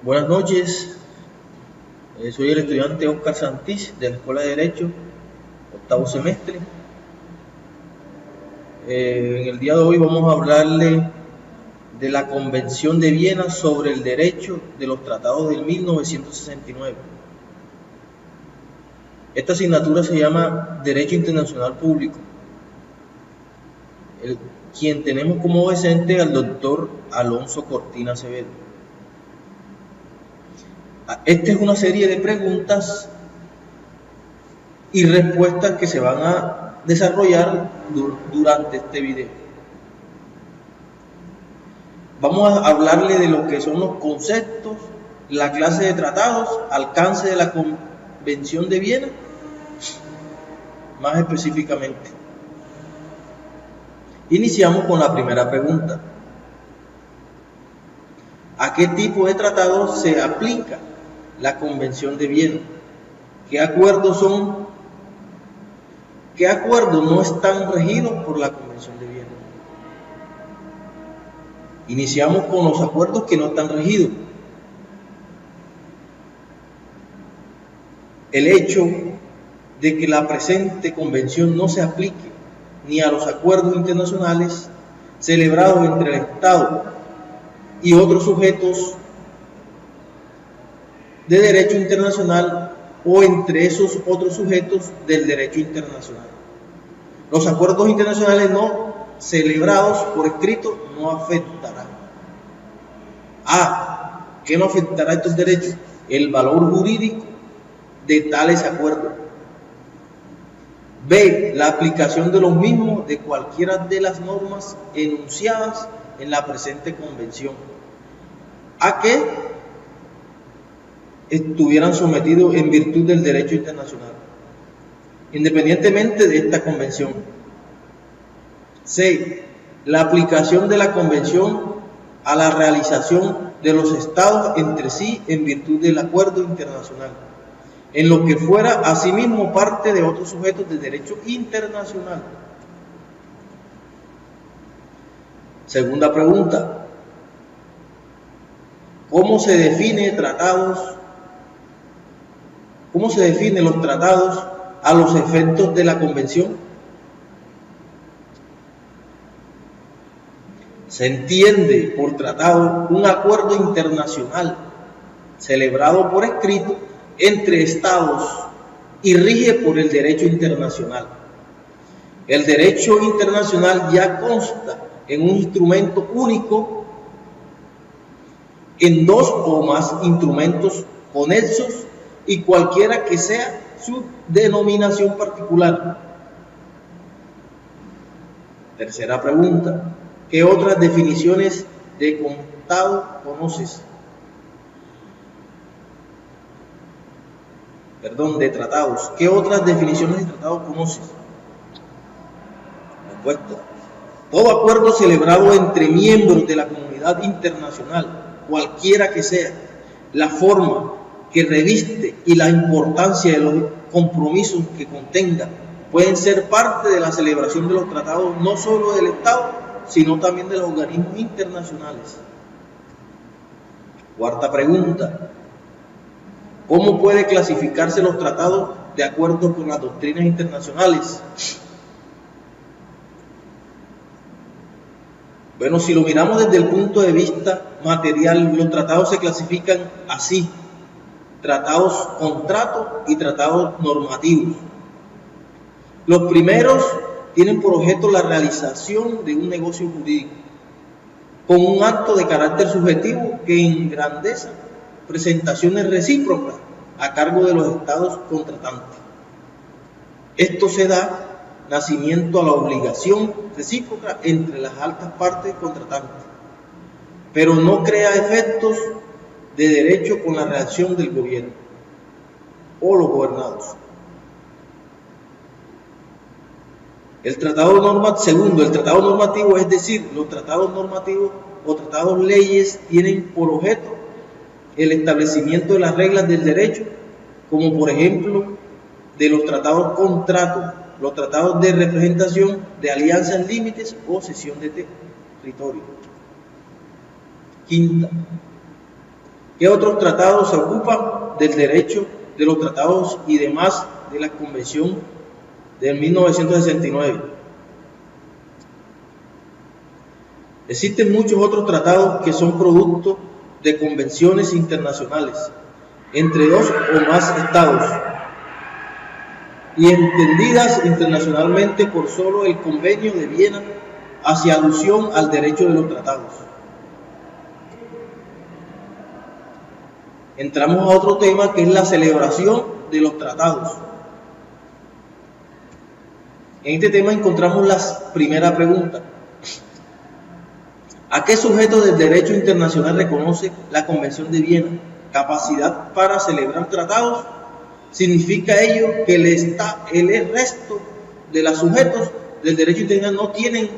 Buenas noches, soy el estudiante Oscar Santís de la Escuela de Derecho, octavo semestre. En el día de hoy vamos a hablarle de la Convención de Viena sobre el derecho de los tratados del 1969. Esta asignatura se llama Derecho Internacional Público. Quien tenemos como docente al doctor Alonso Cortina Acevedo. Esta es una serie de preguntas y respuestas que se van a desarrollar durante este video. Vamos a hablarle de lo que son los conceptos, la clase de tratados, alcance de la Convención de Viena, más específicamente. Iniciamos con la primera pregunta. ¿A qué tipo de tratados se aplica la Convención de Viena? ¿Qué acuerdos no están regidos por la Convención de Viena? Iniciamos con los acuerdos que no están regidos. El hecho de que la presente convención no se aplique ni a los acuerdos internacionales celebrados entre el Estado y otros sujetos de derecho internacional o entre esos otros sujetos del derecho internacional. Los acuerdos internacionales no celebrados por escrito no afectarán. ¿Qué no afectará estos derechos? El valor jurídico de tales acuerdos. B. La aplicación de los mismos de cualquiera de las normas enunciadas en la presente convención, a que estuvieran sometidos en virtud del derecho internacional, independientemente de esta convención. C. La aplicación de la convención a la realización de los estados entre sí en virtud del acuerdo internacional, en lo que fuera asimismo parte de otros sujetos de derecho internacional. Segunda pregunta. ¿Cómo se definen los tratados a los efectos de la convención? Se entiende por tratado un acuerdo internacional celebrado por escrito entre estados y rige por el derecho internacional. El derecho internacional ya consta en un instrumento único, en dos o más instrumentos conexos y cualquiera que sea su denominación particular. Tercera pregunta. ¿Qué otras definiciones de tratado conoces? De tratados. ¿Qué otras definiciones de tratado conoces? Respuesta. Todo acuerdo celebrado entre miembros de la comunidad internacional, cualquiera que sea, la forma que reviste y la importancia de los compromisos que contenga, pueden ser parte de la celebración de los tratados no solo del Estado, sino también de los organismos internacionales. Cuarta pregunta. ¿Cómo puede clasificarse los tratados de acuerdo con las doctrinas internacionales? Bueno, si lo miramos desde el punto de vista material, los tratados se clasifican así: tratados contrato y tratados normativos. Los primeros tienen por objeto la realización de un negocio jurídico con un acto de carácter subjetivo que engrandece presentaciones recíprocas a cargo de los estados contratantes. Esto se da nacimiento a la obligación recíproca entre las altas partes contratantes, pero no crea efectos de derecho con la reacción del gobierno o los gobernados. Segundo, el tratado normativo, es decir, los tratados normativos o tratados leyes tienen por objeto el establecimiento de las reglas del derecho, como por ejemplo de los tratados contratos, los tratados de representación, de alianzas, límites o cesión de territorio. Quinta, ¿Qué otros tratados se ocupan del derecho de los tratados y demás de la Convención de 1969? Existen muchos otros tratados que son producto de convenciones internacionales entre dos o más estados y entendidas internacionalmente por solo el Convenio de Viena, hacia alusión al derecho de los tratados. Entramos a otro tema que es la celebración de los tratados. En este tema encontramos la primera pregunta. ¿A qué sujeto del derecho internacional reconoce la Convención de Viena capacidad para celebrar tratados? ¿Significa ello que el resto de los sujetos del derecho internacional no tienen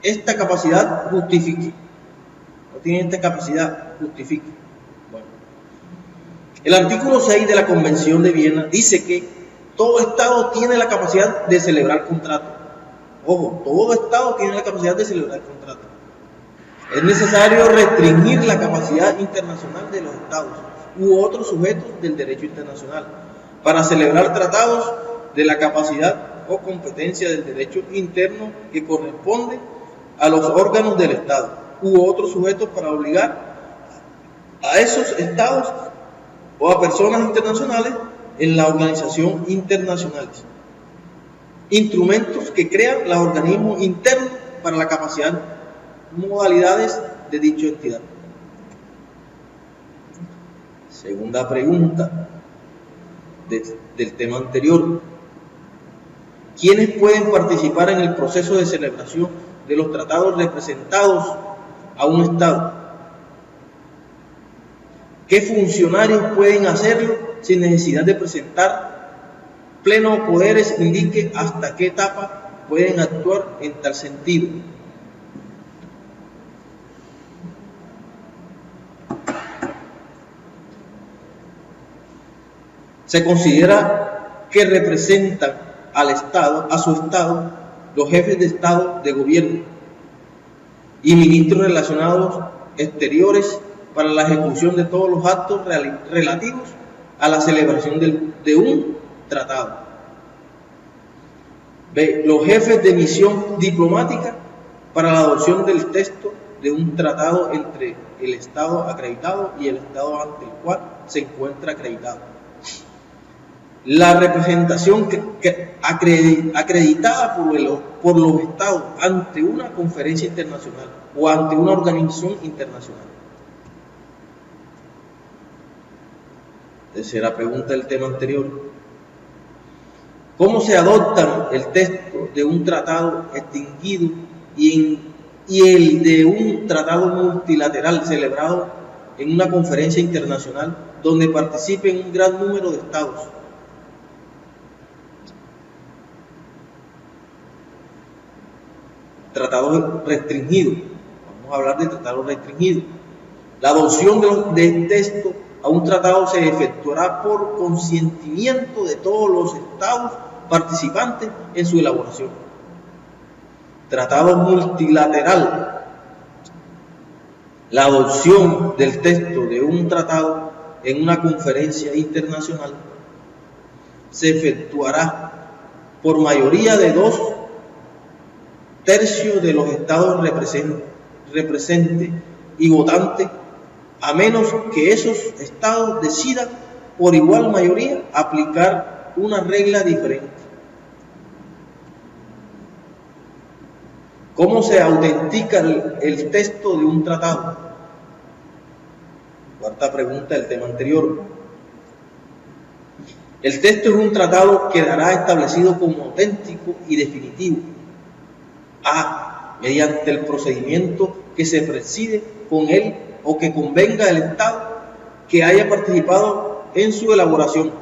esta capacidad justifique? No tienen esta capacidad justifique. Bueno, el artículo 6 de la Convención de Viena dice que todo Estado tiene la capacidad de celebrar contratos. Ojo, todo Estado tiene la capacidad de celebrar contratos. Es necesario restringir la capacidad internacional de los Estados u otros sujetos del derecho internacional para celebrar tratados de la capacidad o competencia del derecho interno que corresponde a los órganos del Estado u otros sujetos para obligar a esos Estados o a personas internacionales en la organización internacional. Instrumentos que crean los organismos internos para la capacidad, modalidades de dicha entidad. Segunda pregunta del tema anterior. ¿Quiénes pueden participar en el proceso de celebración de los tratados representados a un Estado? ¿Qué funcionarios pueden hacerlo sin necesidad de presentar plenos poderes? Indique hasta qué etapa pueden actuar en tal sentido. Se considera que representan al Estado, a su Estado, los jefes de Estado, de gobierno y ministros relacionados exteriores para la ejecución de todos los actos relativos a la celebración de un tratado. B. Los jefes de misión diplomática para la adopción del texto de un tratado entre el Estado acreditado y el Estado ante el cual se encuentra acreditado. La representación acreditada por los Estados ante una conferencia internacional o ante una organización internacional. Tercera pregunta del tema anterior. ¿Cómo se adopta el texto de un tratado extinguido y el de un tratado multilateral celebrado en una conferencia internacional donde participen un gran número de Estados? Tratado restringido. Vamos a hablar de tratado restringido. La adopción del texto a un tratado se efectuará por consentimiento de todos los Estados participantes en su elaboración. Tratado multilateral. La adopción del texto de un tratado en una conferencia internacional se efectuará por mayoría de 2/3 de los Estados representes y votantes, a menos que esos Estados decidan por igual mayoría aplicar una regla diferente. ¿Cómo se autentica el texto de un tratado? Cuarta pregunta del tema anterior. El texto de un tratado quedará establecido como auténtico y definitivo. A. Mediante el procedimiento que se preside con él o que convenga el Estado que haya participado en su elaboración.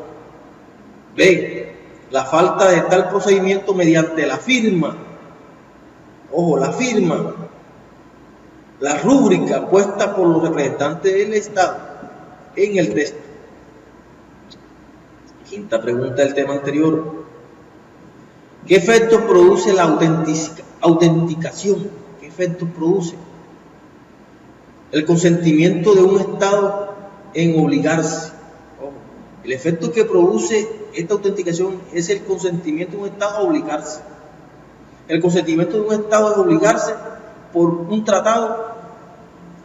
B. La falta de tal procedimiento mediante la firma. Ojo, la firma. La rúbrica puesta por los representantes del Estado en el texto. Quinta pregunta del tema anterior. ¿Qué efectos produce la autenticación? ¿Qué efectos produce? El consentimiento de un Estado en obligarse. Ojo, el efecto que produce esta autenticación es el consentimiento de un Estado a obligarse. El consentimiento de un Estado a obligarse por un tratado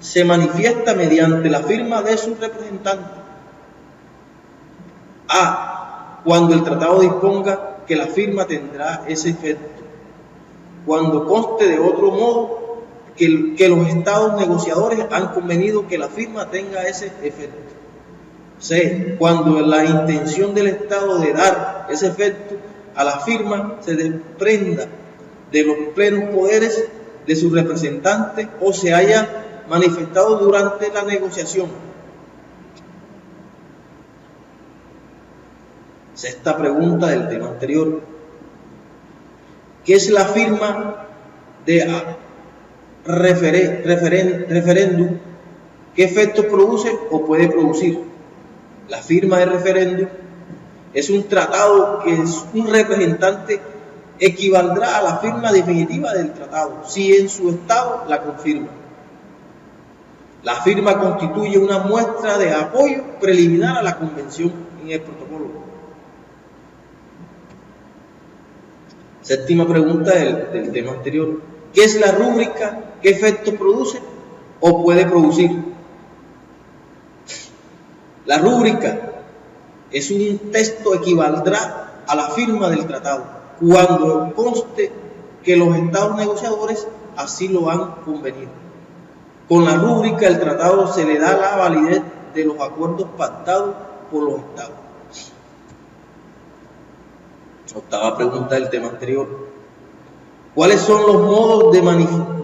se manifiesta mediante la firma de su representante. A. Cuando el tratado disponga que la firma tendrá ese efecto. Cuando conste de otro modo que los estados negociadores han convenido que la firma tenga ese efecto. C. Cuando la intención del Estado de dar ese efecto a la firma se desprenda de los plenos poderes de su representante o se haya manifestado durante la negociación. Sexta pregunta del tema anterior. ¿Qué es la firma de referéndum? ¿Qué efectos produce o puede producir? La firma de referéndum es un tratado que es un representante equivaldrá a la firma definitiva del tratado si en su estado la confirma. La firma constituye una muestra de apoyo preliminar a la convención en el protocolo. Séptima pregunta del tema anterior. ¿Qué es la rúbrica? ¿Qué efectos produce o puede producir? La rúbrica es un texto equivaldrá a la firma del tratado cuando conste que los estados negociadores así lo han convenido. Con la rúbrica el tratado se le da la validez de los acuerdos pactados por los estados. Octava pregunta del tema anterior. ¿Cuáles son los modos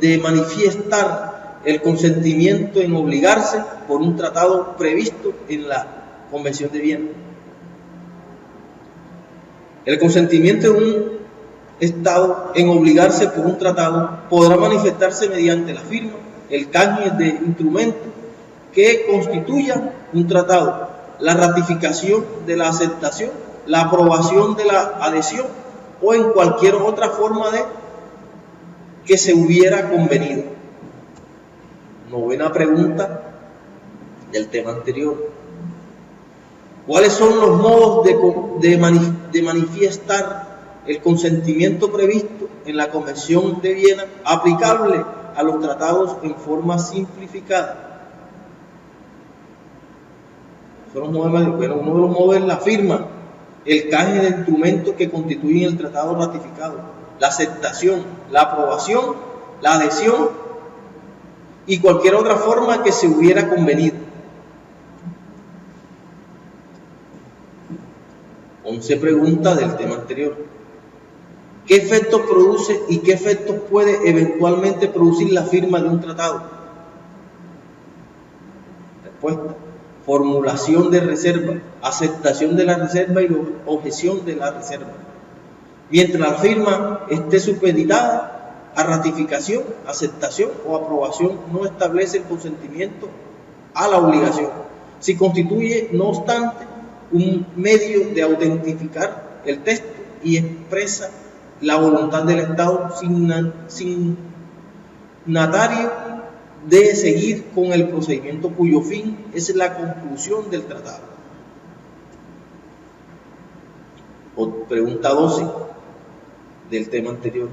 de manifestar el consentimiento en obligarse por un tratado previsto en la Convención de Viena? El consentimiento de un Estado en obligarse por un tratado podrá manifestarse mediante la firma, el canje de instrumentos que constituyan un tratado, la ratificación de la aceptación, la aprobación de la adhesión o en cualquier otra forma de que se hubiera convenido. Novena pregunta del tema anterior. ¿Cuáles son los modos de manifestar el consentimiento previsto en la Convención de Viena aplicable a los tratados en forma simplificada? Uno de los modos es la firma, el canje de instrumentos que constituyen el tratado ratificado, la aceptación, la aprobación, la adhesión y cualquier otra forma que se hubiera convenido. 11 preguntas del tema anterior. ¿Qué efectos produce y qué efectos puede eventualmente producir la firma de un tratado? Respuesta. Formulación de reserva, aceptación de la reserva y objeción de la reserva. Mientras la firma esté supeditada a ratificación, aceptación o aprobación, no establece el consentimiento a la obligación. Si constituye, no obstante, un medio de autentificar el texto y expresa la voluntad del Estado signatario de seguir con el procedimiento cuyo fin es la conclusión del tratado. Pregunta 12 del tema anterior.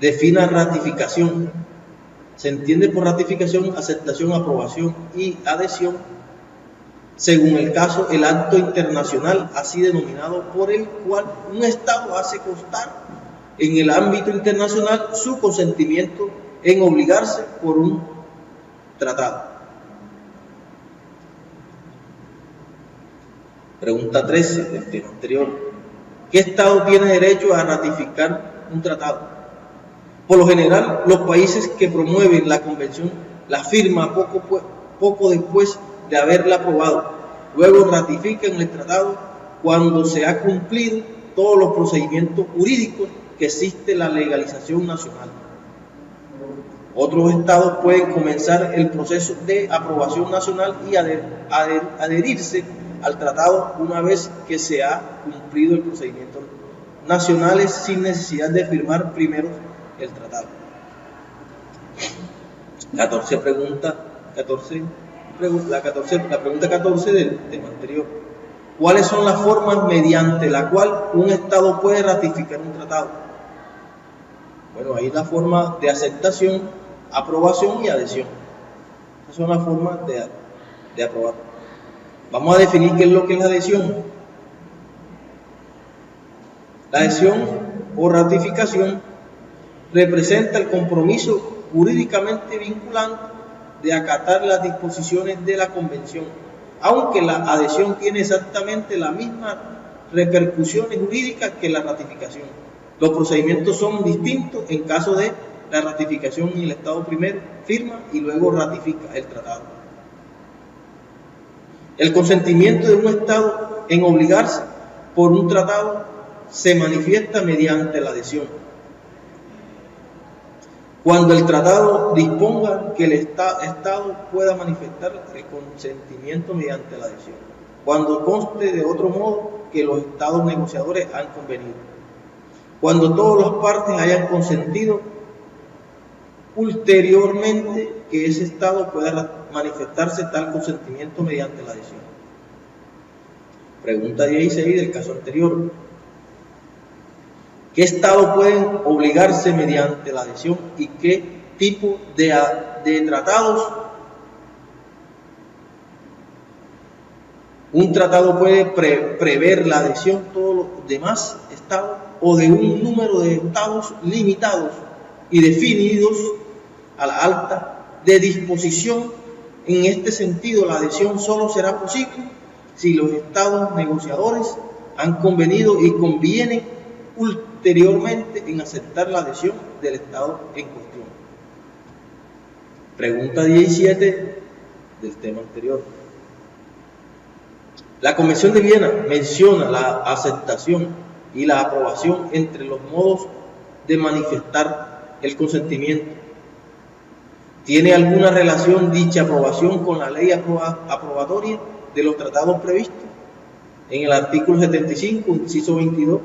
Defina ratificación. Se entiende por ratificación, aceptación, aprobación y adhesión, según el caso, el acto internacional así denominado por el cual un Estado hace constar en el ámbito internacional su consentimiento en obligarse por un tratado. Pregunta 13 del tema anterior. ¿Qué Estado tiene derecho a ratificar un tratado? Por lo general, los países que promueven la convención la firman poco después de haberla aprobado. Luego ratifican el tratado cuando se ha cumplido todos los procedimientos jurídicos que existe la legalización nacional. Otros estados pueden comenzar el proceso de aprobación nacional y adherirse al tratado una vez que se ha cumplido el procedimiento nacional sin necesidad de firmar primero el tratado. 14 pregunta. 14. La pregunta 14 del tema anterior. ¿Cuáles son las formas mediante la cual un Estado puede ratificar un tratado? Bueno, ahí la forma de aceptación, aprobación y adhesión. Esas son las formas de aprobar. Vamos a definir qué es lo que es la adhesión. La adhesión o ratificación representa el compromiso jurídicamente vinculante de acatar las disposiciones de la Convención, aunque la adhesión tiene exactamente las mismas repercusiones jurídicas que la ratificación. Los procedimientos son distintos en caso de la ratificación y el Estado primero firma y luego ratifica el tratado. El consentimiento de un Estado en obligarse por un tratado se manifiesta mediante la adhesión. Cuando el tratado disponga que el Estado pueda manifestar el consentimiento mediante la adhesión, cuando conste de otro modo que los Estados negociadores han convenido, cuando todas las partes hayan consentido ulteriormente que ese Estado pueda manifestarse tal consentimiento mediante la adhesión. Pregunta 16 del caso anterior. ¿Qué Estado pueden obligarse mediante la adhesión y qué tipo de tratados? Un tratado puede prever la adhesión de todos los demás Estados o de un número de Estados limitados y definidos a la alta de disposición. En este sentido, la adhesión solo será posible si los Estados negociadores han convenido y convienen ulteriormente en aceptar la adhesión del Estado en cuestión. Pregunta 17 del tema anterior. La Convención de Viena menciona la aceptación y la aprobación entre los modos de manifestar el consentimiento. ¿Tiene alguna relación dicha aprobación con la ley aprobatoria de los tratados previstos en el artículo 75, inciso 22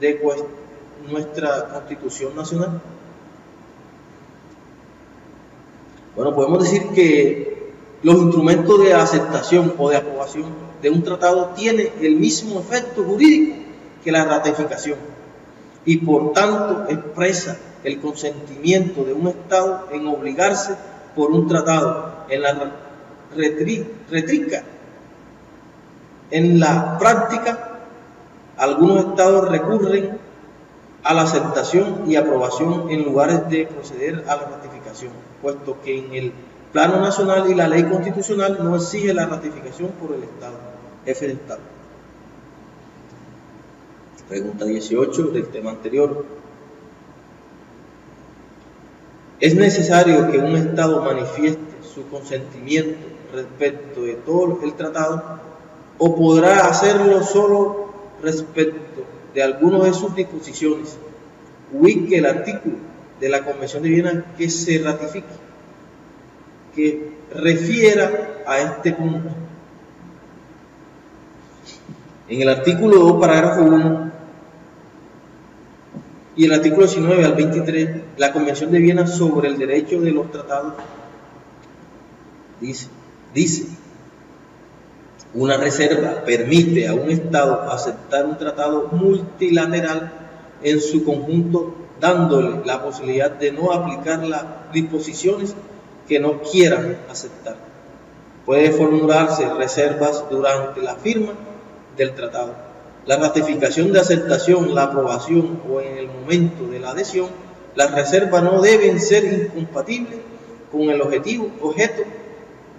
de nuestra Constitución Nacional? Bueno, podemos decir que los instrumentos de aceptación o de aprobación de un tratado tienen el mismo efecto jurídico que la ratificación y por tanto expresa el consentimiento de un Estado en obligarse por un tratado. En la rétrica, en la práctica, algunos Estados recurren a la aceptación y aprobación en lugar de proceder a la ratificación, puesto que en el plano nacional y la ley constitucional no exige la ratificación por el Estado, jefe de Estado. Pregunta 18 del tema anterior. ¿Es necesario que un Estado manifieste su consentimiento respecto de todo el tratado o podrá hacerlo solo respecto de algunas de sus disposiciones? Ubique el artículo de la Convención de Viena que se ratifique, que refiera a este punto. En el artículo 2, parágrafo 1 y el artículo 19 al 23, la Convención de Viena sobre el derecho de los tratados dice: una reserva permite a un Estado aceptar un tratado multilateral en su conjunto, dándole la posibilidad de no aplicar las disposiciones que no quieran aceptar. Puede formularse reservas durante la firma del tratado, la ratificación de aceptación, la aprobación o en el momento de la adhesión. Las reservas no deben ser incompatibles con el objeto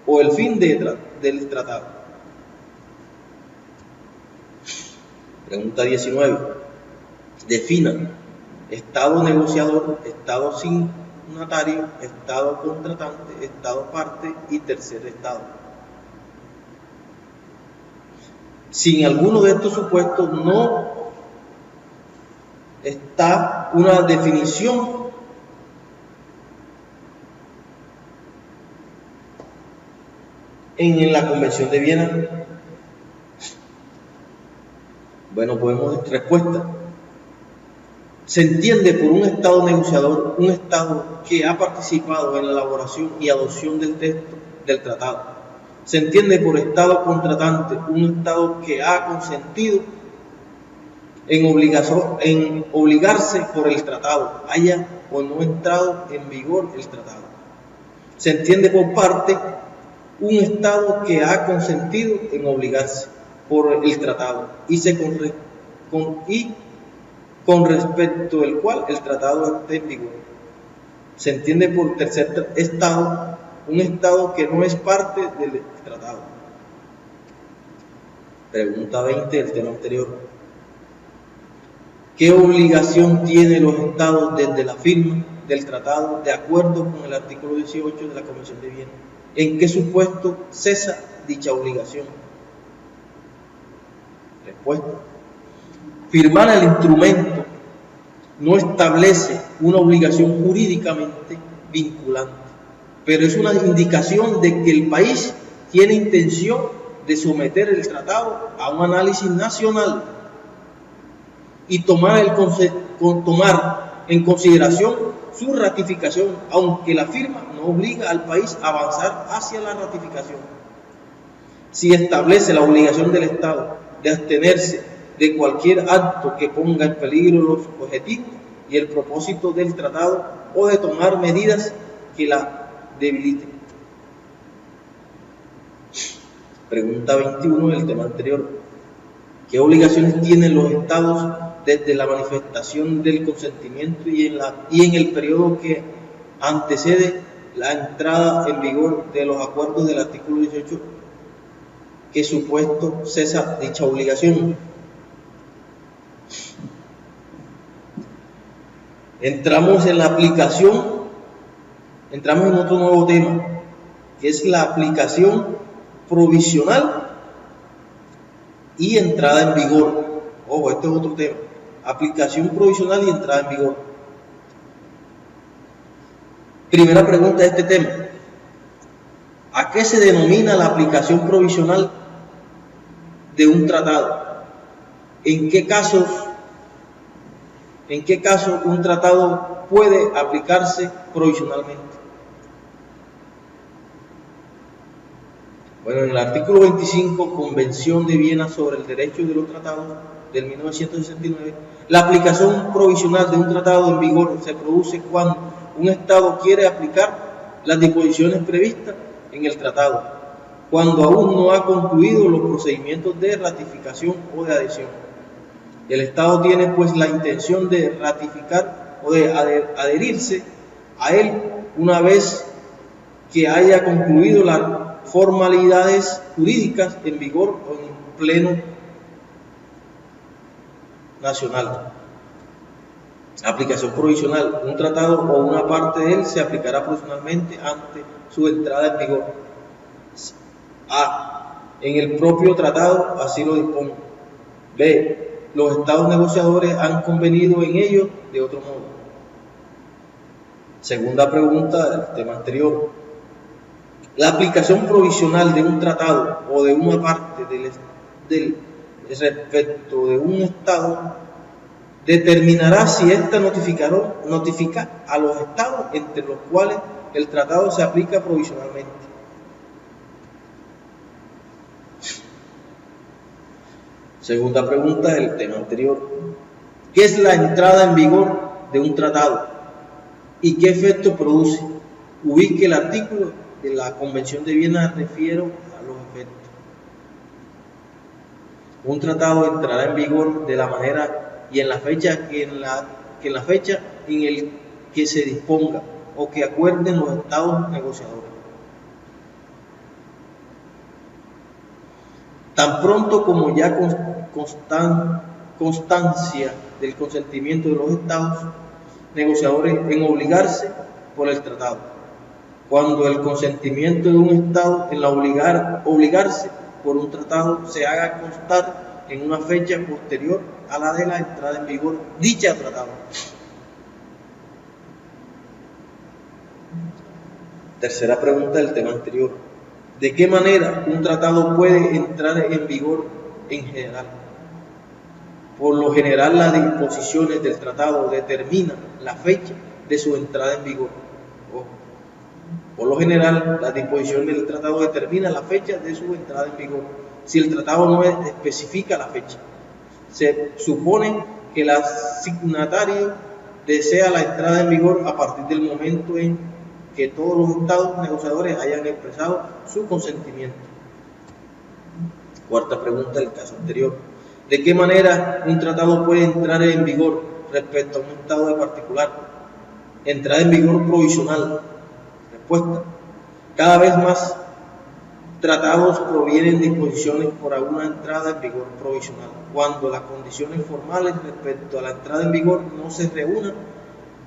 o el fin del tratado. Pregunta 19. Defina Estado negociador, Estado signatario, Estado contratante, Estado parte y tercer Estado. Sin alguno de estos supuestos no está una definición en la Convención de Viena. Bueno, podemos respuesta. Se entiende por un Estado negociador un Estado que ha participado en la elaboración y adopción del texto del tratado, Se entiende por Estado contratante un Estado que ha consentido en obligarse por el tratado, haya o no entrado en vigor el tratado. Se entiende por parte un Estado que ha consentido en obligarse por el tratado y con respecto del cual el tratado esté en vigor. Se entiende por tercer Estado un Estado que no es parte del tratado. Pregunta 20 del tema anterior. ¿Qué obligación tienen los Estados desde la firma del tratado de acuerdo con el artículo 18 de la Convención de Viena? ¿En qué supuesto cesa dicha obligación? Respuesta. Firmar el instrumento no establece una obligación jurídicamente vinculante, pero es una indicación de que el país tiene intención de someter el tratado a un análisis nacional y tomar en consideración su ratificación, aunque la firma no obliga al país a avanzar hacia la ratificación. Si establece la obligación del Estado de abstenerse de cualquier acto que ponga en peligro los objetivos y el propósito del tratado o de tomar medidas que la debiliten. Pregunta 21 del tema anterior. ¿Qué obligaciones tienen los Estados desde la manifestación del consentimiento y en el periodo que antecede la entrada en vigor de los acuerdos del artículo 18? ¿Qué supuesto cesa dicha obligación? Entramos en otro nuevo tema, que es la aplicación provisional y entrada en vigor. Ojo, este es otro tema. Aplicación provisional y entrada en vigor. Primera pregunta de este tema. ¿A qué se denomina la aplicación provisional de un tratado? ¿En qué caso un tratado puede aplicarse provisionalmente? Bueno, en el artículo 25, Convención de Viena sobre el Derecho de los Tratados del 1969, la aplicación provisional de un tratado en vigor se produce cuando un Estado quiere aplicar las disposiciones previstas en el tratado, cuando aún no ha concluido los procedimientos de ratificación o de adhesión. El Estado tiene pues la intención de ratificar o de adherirse a él una vez que haya concluido las formalidades jurídicas en vigor o en pleno nacional. Aplicación provisional. Un tratado o una parte de él se aplicará provisionalmente ante su entrada en vigor. A. En el propio tratado así lo dispone. B. Los estados negociadores han convenido en ello de otro modo. Segunda pregunta del tema anterior. La aplicación provisional de un tratado o de una parte del respecto de un estado determinará si ésta notifica a los estados entre los cuales el tratado se aplica provisionalmente. Segunda pregunta del tema anterior. ¿Qué es la entrada en vigor de un tratado y qué efecto produce? Ubique el artículo de la Convención de Viena, refiero a los efectos. Un tratado entrará en vigor de la manera y en la fecha en el que se disponga o que acuerden los estados negociadores. Tan pronto como ya constancia del consentimiento de los estados negociadores en obligarse por el tratado. Cuando el consentimiento de un estado en obligarse por un tratado se haga constar en una fecha posterior a la de la entrada en vigor dicha tratado. Tercera pregunta del tema anterior. ¿De qué manera un tratado puede entrar en vigor en general? Por lo general, las disposiciones del tratado determinan la fecha de su entrada en vigor. Por lo general, la disposición del tratado determina la fecha de su entrada en vigor. Si el tratado no especifica la fecha, se supone que el signatario desea la entrada en vigor a partir del momento en que todos los estados negociadores hayan expresado su consentimiento. Cuarta pregunta del caso anterior. ¿De qué manera un tratado puede entrar en vigor respecto a un estado de particular? Entrada en vigor provisional. Respuesta. Cada vez más tratados provienen disposiciones por una entrada en vigor provisional, cuando las condiciones formales respecto a la entrada en vigor no se reúnan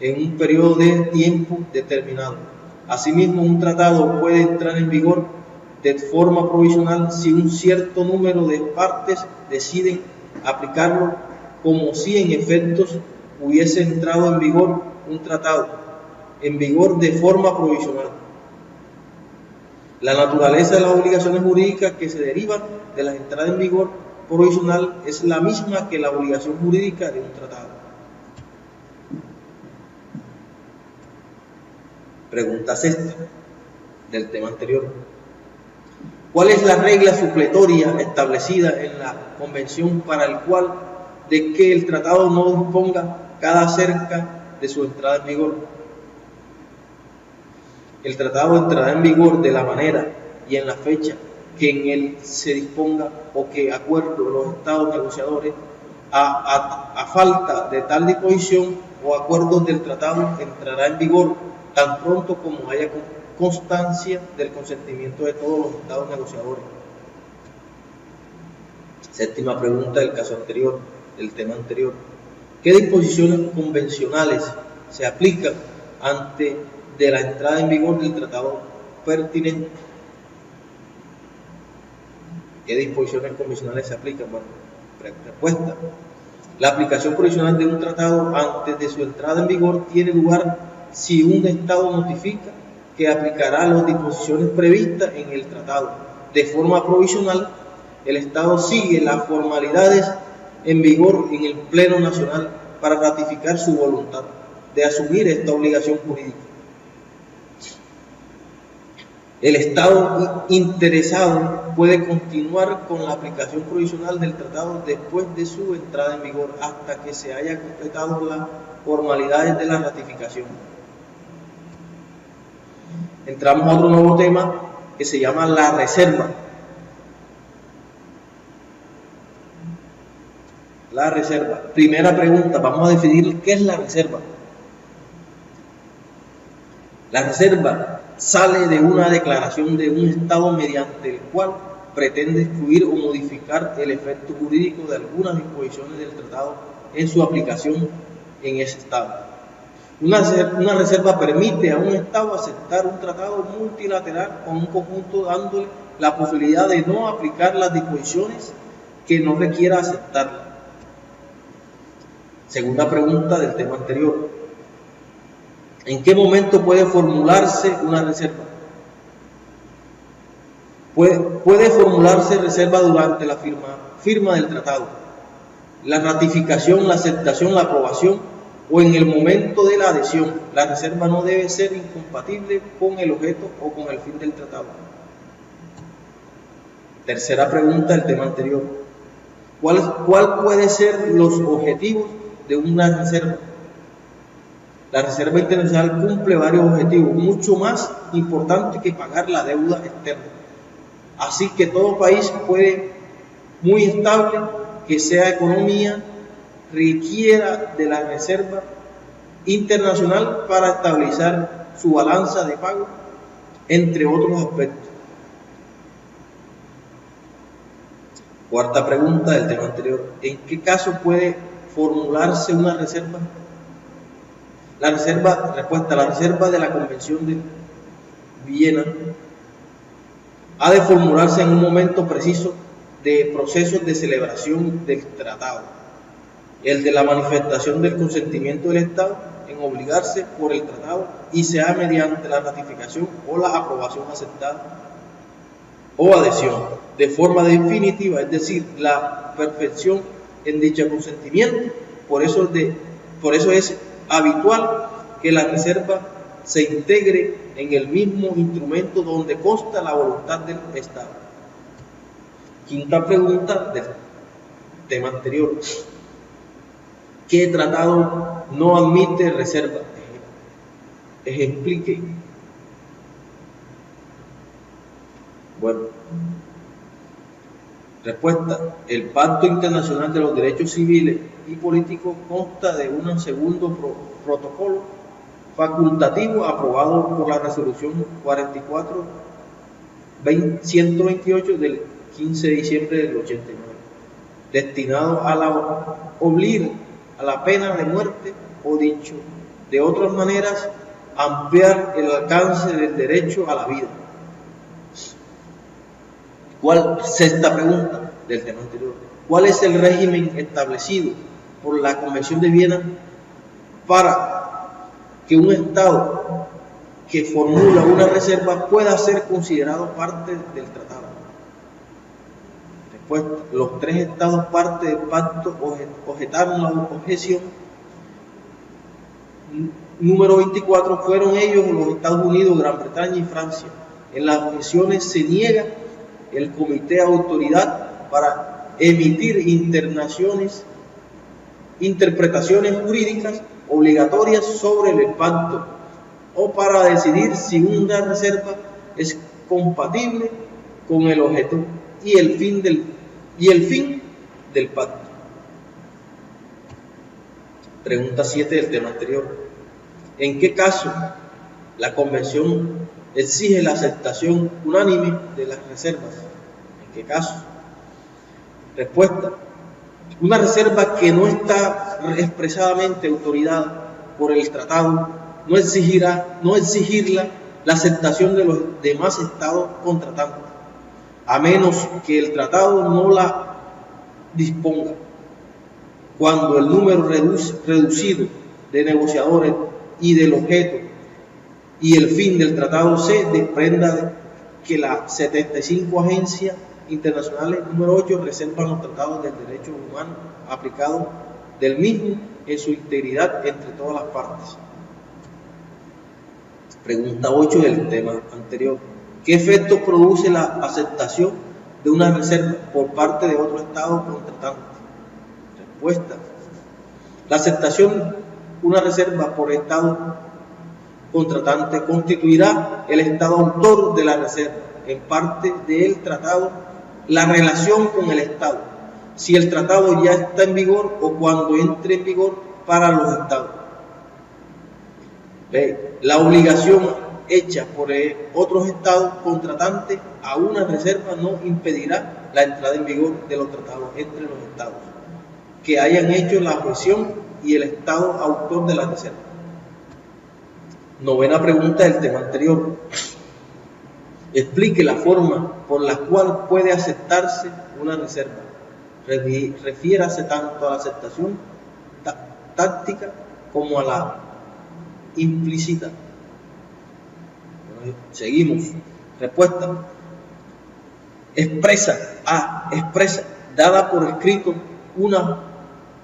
en un periodo de tiempo determinado. Asimismo, un tratado puede entrar en vigor de forma provisional si un cierto número de partes deciden aplicarlo, como si en efectos hubiese entrado en vigor un tratado en vigor de forma provisional. La naturaleza de las obligaciones jurídicas que se derivan de la entrada en vigor provisional es la misma que la obligación jurídica de un tratado. Pregunta sexta del tema anterior. ¿Cuál es la regla supletoria establecida en la Convención para el cual de que el tratado no disponga cada cerca de su entrada en vigor? El tratado entrará en vigor de la manera y en la fecha que en él se disponga o que acuerdo los estados negociadores a falta de tal disposición o acuerdos del tratado entrará en vigor tan pronto como haya constancia del consentimiento de todos los estados negociadores. Séptima pregunta del caso anterior, del tema anterior. ¿Qué disposiciones convencionales se aplican antes de la entrada en vigor del tratado pertinente? ¿Qué disposiciones convencionales se aplican? Bueno, respuesta. La aplicación provisional de un tratado antes de su entrada en vigor tiene lugar si un estado notifica que aplicará las disposiciones previstas en el tratado. De forma provisional, el estado sigue las formalidades en vigor en el Pleno Nacional para ratificar su voluntad de asumir esta obligación jurídica. El Estado interesado puede continuar con la aplicación provisional del tratado después de su entrada en vigor hasta que se haya completado las formalidades de la ratificación. Entramos a otro nuevo tema que se llama la reserva. La reserva. Primera pregunta, vamos a definir qué es la reserva. La reserva sale de una declaración de un Estado mediante el cual pretende excluir o modificar el efecto jurídico de algunas disposiciones del tratado en su aplicación en ese Estado. Una reserva permite a un Estado aceptar un tratado multilateral con un conjunto dándole la posibilidad de no aplicar las disposiciones que no requiera aceptarlas. Segunda pregunta del tema anterior. ¿En qué momento puede formularse una reserva? Puede formularse reserva durante la firma del tratado, la ratificación, la aceptación, la aprobación o en el momento de la adhesión. La reserva no debe ser incompatible con el objeto o con el fin del tratado. Tercera pregunta del tema anterior. ¿Cuál puede ser los objetivos de una reserva? La reserva internacional cumple varios objetivos, mucho más importantes que pagar la deuda externa. Así que todo país muy estable, que sea economía, requiera de la reserva internacional para estabilizar su balanza de pago, entre otros aspectos. Cuarta pregunta del tema anterior. ¿En qué caso puede formularse una reserva? Respuesta, la reserva de la Convención de Viena ha de formularse en un momento preciso de procesos de celebración del tratado, el de la manifestación del consentimiento del Estado en obligarse por el tratado y sea mediante la ratificación o la aprobación aceptada o adhesión de forma definitiva, es decir, la perfección en dicho consentimiento. Por eso es habitual que la reserva se integre en el mismo instrumento donde consta la voluntad del Estado. Quinta pregunta del tema anterior. ¿Qué tratado no admite reserva? Explique. Bueno, respuesta. El Pacto Internacional de los Derechos Civiles y Políticos consta de un segundo protocolo facultativo aprobado por la Resolución 44-128 del 15 de diciembre del 89, destinado a obligar a la pena de muerte, o dicho de otras maneras, ampliar el alcance del derecho a la vida. Sexta pregunta del tema anterior. ¿Cuál es el régimen establecido por la Convención de Viena para que un Estado que formula una reserva pueda ser considerado parte del tratado? Respuesta. Los tres Estados parte del pacto objetaron la objeción número 24, fueron ellos los Estados Unidos, Gran Bretaña y Francia. En las objeciones se niega el comité autoridad para emitir interpretaciones jurídicas obligatorias sobre el pacto o para decidir si una reserva es compatible con el objeto y el fin del pacto. Pregunta 7 del tema anterior. ¿En qué caso la Convención exige la aceptación unánime de las reservas? ¿En qué caso? Respuesta. Una reserva que no está expresadamente autorizada por el tratado no exigirla la aceptación de los demás estados contratantes, a menos que el tratado no la disponga. Cuando el número reducido de negociadores y del objeto y el fin del tratado se desprenda de que las 75 agencias internacionales número 8 reservan los tratados del derecho humano aplicados del mismo en su integridad entre todas las partes. Pregunta 8 del tema anterior. ¿Qué efecto produce la aceptación de una reserva por parte de otro Estado contratante? Respuesta. La aceptación de una reserva por Estado contratante constituirá el Estado autor de la reserva, en parte del tratado, la relación con el Estado, si el tratado ya está en vigor o cuando entre en vigor para los Estados. La obligación hecha por otros Estados contratantes a una reserva no impedirá la entrada en vigor de los tratados entre los Estados que hayan hecho la objeción y el Estado autor de la reserva. Novena pregunta del tema anterior. Explique la forma por la cual puede aceptarse una reserva. Refiérase tanto a la aceptación táctica como a la implícita. Seguimos. Respuesta. Expresa, dada por escrito una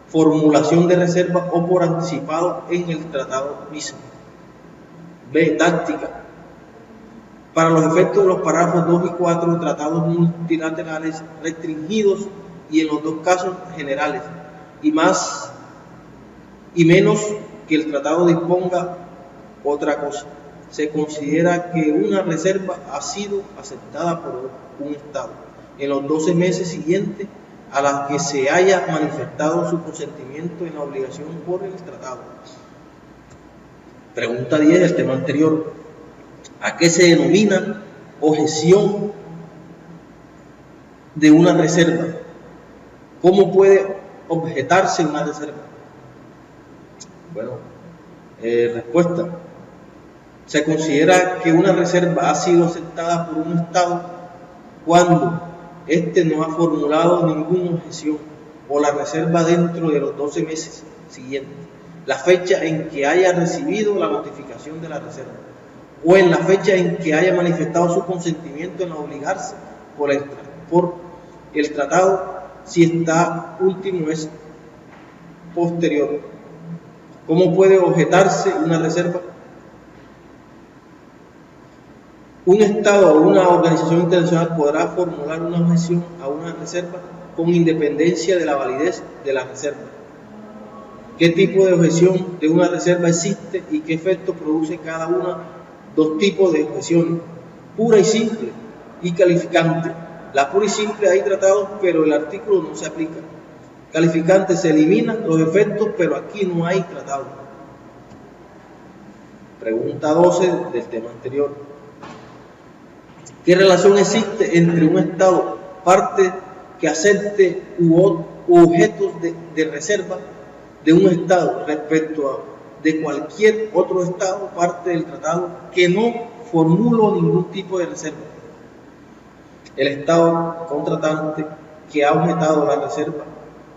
formulación de reserva o por anticipado en el tratado mismo. B. Táctica. Para los efectos de los párrafos 2 y 4, tratados multilaterales restringidos y en los dos casos generales, y menos que el tratado disponga otra cosa. Se considera que una reserva ha sido aceptada por un Estado en los 12 meses siguientes a las que se haya manifestado su consentimiento en la obligación por el tratado. Pregunta 10 del tema anterior. ¿A qué se denomina objeción de una reserva? ¿Cómo puede objetarse una reserva? Bueno, respuesta. Se considera que una reserva ha sido aceptada por un Estado cuando éste no ha formulado ninguna objeción o la reserva dentro de los 12 meses siguientes, la fecha en que haya recibido la notificación de la reserva, o en la fecha en que haya manifestado su consentimiento en obligarse por el tratado, si esta último es posterior. ¿Cómo puede objetarse una reserva? Un Estado o una organización internacional podrá formular una objeción a una reserva con independencia de la validez de la reserva. ¿Qué tipo de objeción de una reserva existe y qué efecto produce cada una? Dos tipos de objeciones, pura y simple y calificante. La pura y simple hay tratados, pero el artículo no se aplica. Calificante, se eliminan los efectos, pero aquí no hay tratado. Pregunta 12 del tema anterior. ¿Qué relación existe entre un Estado, parte que acepte u objetos de reserva de un Estado respecto de cualquier otro Estado, parte del tratado, que no formuló ningún tipo de reserva? El Estado contratante que ha objetado la reserva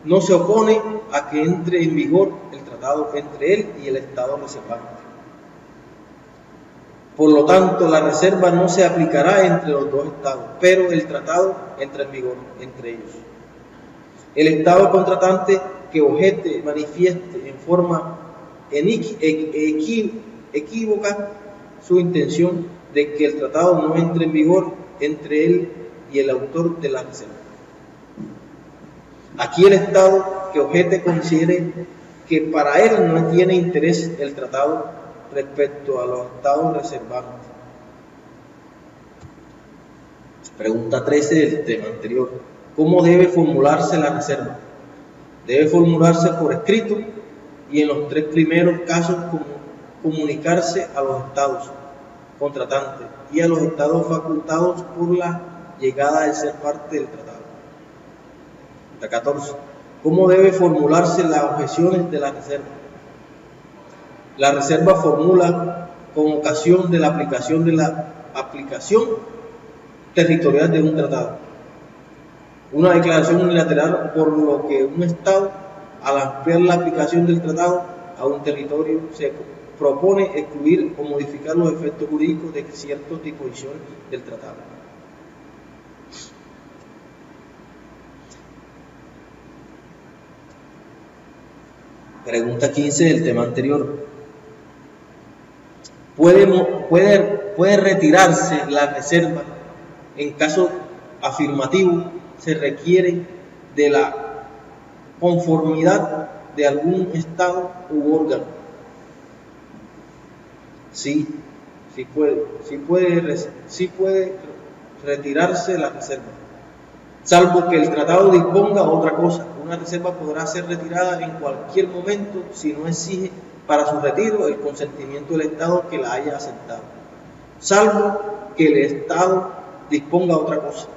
no se opone a que entre en vigor el tratado entre él y el Estado reservante. Por lo tanto, la reserva no se aplicará entre los dos Estados, pero el tratado entra en vigor entre ellos. El Estado contratante que objete, manifieste en forma equívoca su intención de que el tratado no entre en vigor entre él y el autor de la reserva. Aquí el Estado que objete considere que para él no tiene interés el tratado respecto a los Estados reservantes. Pregunta 13 del tema anterior. ¿Cómo debe formularse la reserva? Debe formularse por escrito y en los tres primeros casos comunicarse a los Estados contratantes y a los Estados facultados por la llegada de ser parte del tratado. 14. ¿Cómo debe formularse las objeciones de la reserva? La reserva formula con ocasión de la aplicación territorial de un tratado una declaración unilateral por lo que un Estado, al ampliar la aplicación del tratado a un territorio, se propone excluir o modificar los efectos jurídicos de ciertas disposiciones del tratado. Pregunta 15 del tema anterior. ¿Puede retirarse la reserva? En caso afirmativo, se requiere de la conformidad de algún Estado u órgano. Sí puede retirarse la reserva, salvo que el tratado disponga otra cosa. Una reserva podrá ser retirada en cualquier momento si no exige para su retiro el consentimiento del Estado que la haya aceptado, salvo que el Estado disponga otra cosa.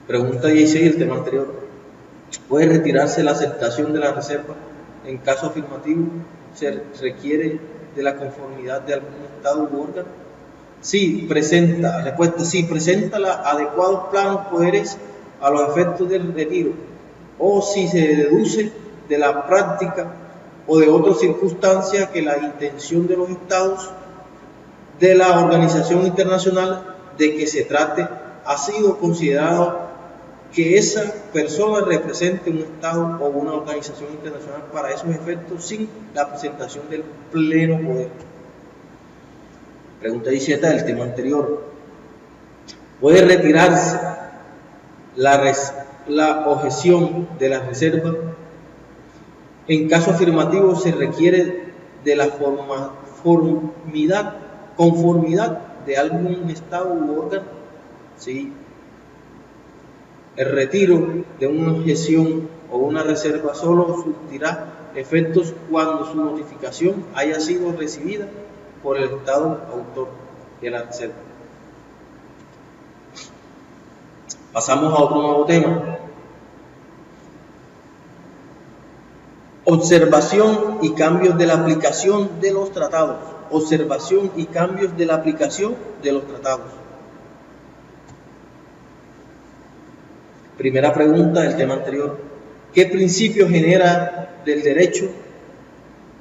Pregunta 16 del tema anterior. ¿Puede retirarse la aceptación de la reserva? En caso afirmativo, ¿se requiere de la conformidad de algún Estado u órgano? Respuesta, sí, presenta los adecuados planos, poderes a los efectos del retiro, o si se deduce de la práctica o de otras circunstancias que la intención de los Estados de la organización internacional de que se trate ha sido considerado que esa persona represente un Estado o una organización internacional para esos efectos sin la presentación del pleno poder. Pregunta 17 del tema anterior. ¿Puede retirarse la objeción de la reserva? En caso afirmativo, se requiere de la conformidad de algún Estado u órgano. Sí. El retiro de una objeción o una reserva solo surtirá efectos cuando su notificación haya sido recibida por el Estado autor de la reserva. Pasamos a otro nuevo tema. Observación y cambios de la aplicación de los tratados. Observación y cambios de la aplicación de los tratados. Primera pregunta del tema anterior. ¿Qué principio genera del derecho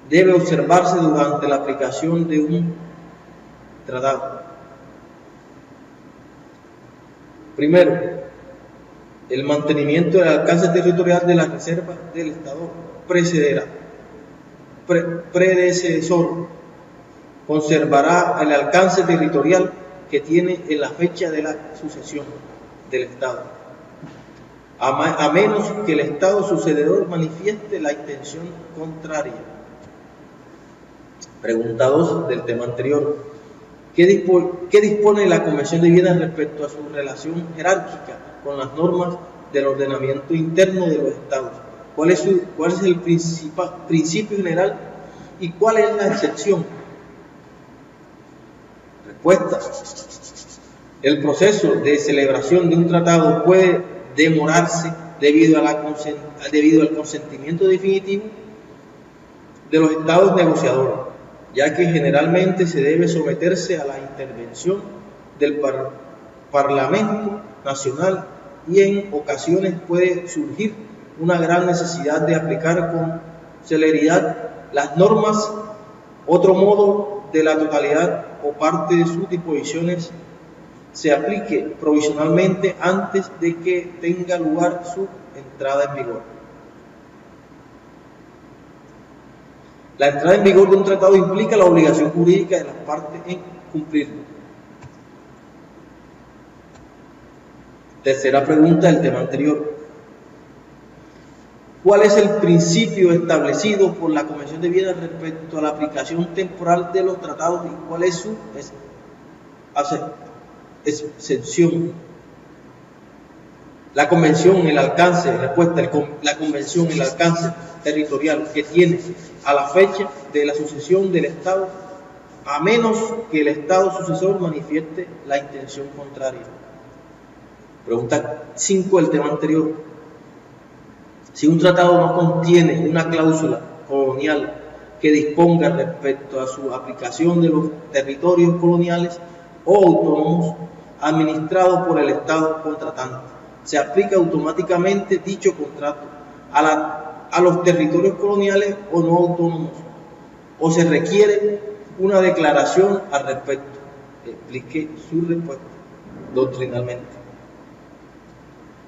debe observarse durante la aplicación de un tratado? Primero, el mantenimiento del alcance territorial de la reserva del Estado predecesor conservará el alcance territorial que tiene en la fecha de la sucesión del Estado, a menos que el Estado sucededor manifieste la intención contraria. Pregunta 2 del tema anterior. ¿Qué dispone la Convención de Viena respecto a su relación jerárquica con las normas del ordenamiento interno de los Estados? ¿Cuál es el principio general y cuál es la excepción? Respuesta. El proceso de celebración de un tratado puede demorarse debido al consentimiento definitivo de los Estados negociadores, ya que generalmente se debe someterse a la intervención del Parlamento Nacional y en ocasiones puede surgir una gran necesidad de aplicar con celeridad las normas. Otro modo de la totalidad o parte de sus disposiciones se aplique provisionalmente antes de que tenga lugar su entrada en vigor. La entrada en vigor de un tratado implica la obligación jurídica de las partes en cumplirlo. Tercera pregunta del tema anterior. ¿Cuál es el principio establecido por la Convención de Viena respecto a la aplicación temporal de los tratados y cuál es su excepción? La Convención, el alcance, respuesta, la Convención, el alcance territorial que tiene a la fecha de la sucesión del Estado, a menos que el Estado sucesor manifieste la intención contraria. Pregunta 5 del tema anterior. Si un tratado no contiene una cláusula colonial que disponga respecto a su aplicación de los territorios coloniales o autónomos administrados por el Estado contratante, se aplica automáticamente dicho contrato a los territorios coloniales o no autónomos, o se requiere una declaración al respecto. Explique su respuesta doctrinalmente.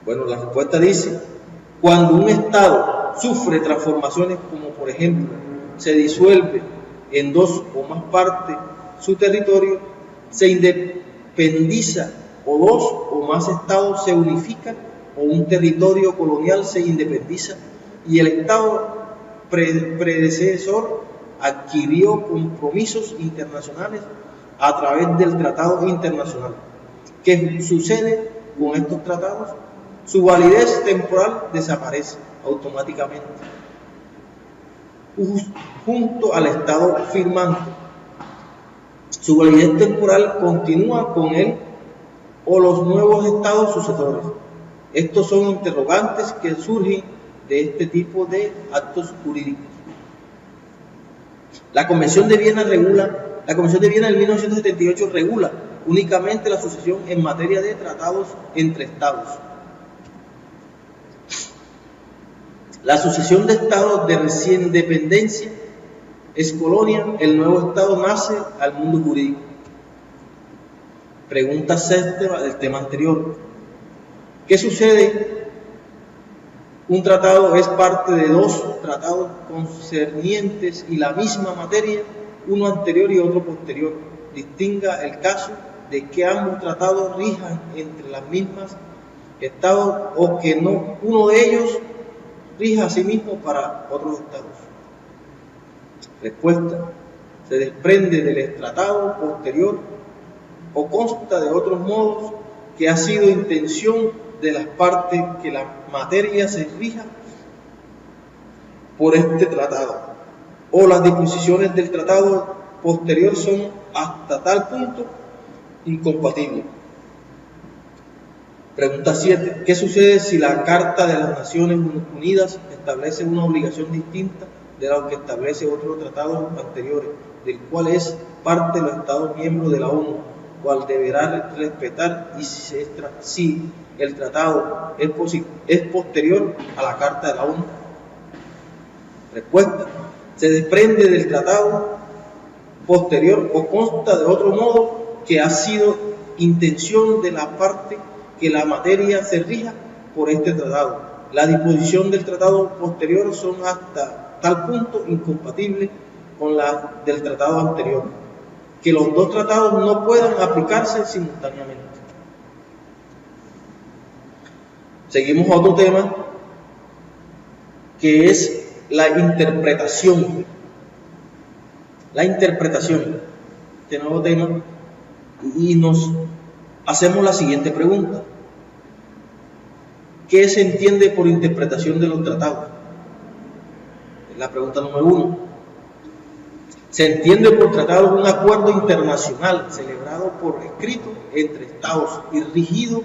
Bueno, la respuesta dice: cuando un Estado sufre transformaciones como por ejemplo se disuelve en dos o más partes su territorio, se independiza o dos o más estados se unifican o un territorio colonial se independiza y el Estado predecesor adquirió compromisos internacionales a través del tratado internacional. ¿Qué sucede con estos tratados? Su validez temporal desaparece automáticamente junto al Estado firmante. Su validez temporal continúa con él o los nuevos estados sucesores. Estos son interrogantes que surgen de este tipo de actos jurídicos. La Convención de Viena del 1978 regula únicamente la sucesión en materia de tratados entre estados. La sucesión de estados de recién independencia es colonia, el nuevo estado nace al mundo jurídico. Pregunta 6 del tema anterior. ¿Qué sucede? Un tratado es parte de dos tratados concernientes y la misma materia, uno anterior y otro posterior. Distinga el caso de que ambos tratados rijan entre las mismas estados o que no uno de ellos rija a sí mismo para otros estados. Respuesta: se desprende del tratado posterior o consta de otros modos que ha sido intención de las partes que la materia se rija por este tratado o las disposiciones del tratado posterior son hasta tal punto incompatibles. Pregunta 7. ¿Qué sucede si la Carta de las Naciones Unidas establece una obligación distinta de la que establece otro tratado anterior, del cual es parte de los Estados miembros de la ONU, cual deberá respetar y si el tratado es posterior a la Carta de la ONU? Respuesta: se desprende del tratado posterior o consta de otro modo que ha sido intención de la parte que la materia se rija por este tratado. La disposición del tratado posterior son hasta tal punto incompatibles con la del tratado anterior. que los dos tratados no puedan aplicarse simultáneamente. Seguimos a otro tema, que es la interpretación. La interpretación, este nuevo tema, y nos hacemos la siguiente pregunta. ¿Qué se entiende por interpretación de los tratados? Es la pregunta número 1. Se entiende por tratado un acuerdo internacional celebrado por escrito entre Estados y rigido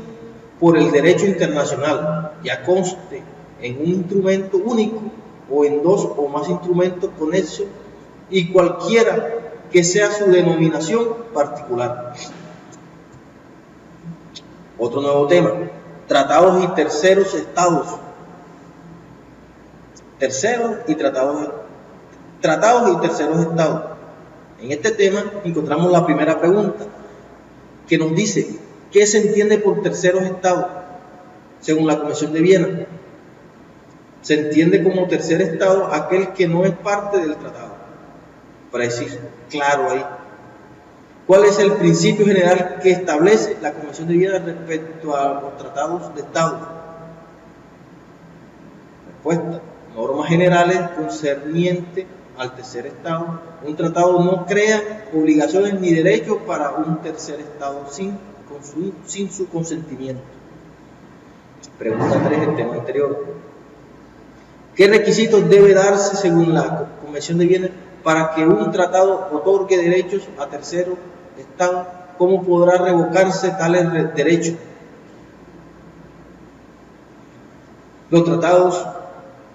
por el derecho internacional, ya conste en un instrumento único o en dos o más instrumentos conexos y cualquiera que sea su denominación particular. Otro nuevo tema, tratados y terceros estados. Tratados y terceros estados. En este tema encontramos la primera pregunta, que nos dice, ¿qué se entiende por terceros estados? Según la Convención de Viena, se entiende como tercer estado aquel que no es parte del tratado. Para decir claro ahí, ¿cuál es el principio general que establece la Convención de Viena respecto a los tratados de estado? Respuesta, normas generales concernientes al tercer estado. Un tratado no crea obligaciones ni derechos para un tercer estado sin su consentimiento. Pregunta 3 del tema anterior. ¿Qué requisitos debe darse según la Convención de Viena para que un tratado otorgue derechos a terceros estados? ¿Cómo podrá revocarse tales derechos? Los tratados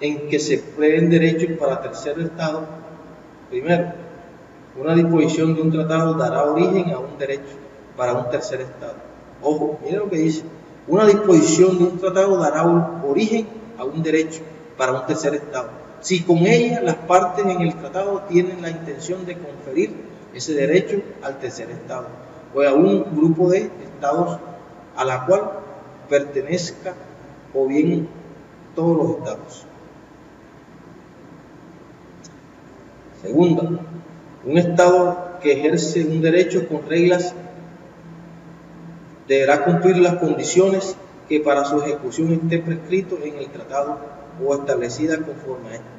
en que se prevén derechos para terceros estados. Primero, una disposición de un tratado dará origen a un derecho para un tercer estado. Ojo, miren lo que dice. Una disposición de un tratado dará origen a un derecho para un tercer estado, si con ella las partes en el tratado tienen la intención de conferir ese derecho al tercer estado o a un grupo de estados a la cual pertenezca o bien todos los estados. Segunda, un estado que ejerce un derecho con reglas deberá cumplir las condiciones que para su ejecución esté prescrito en el tratado o establecida conforme a este.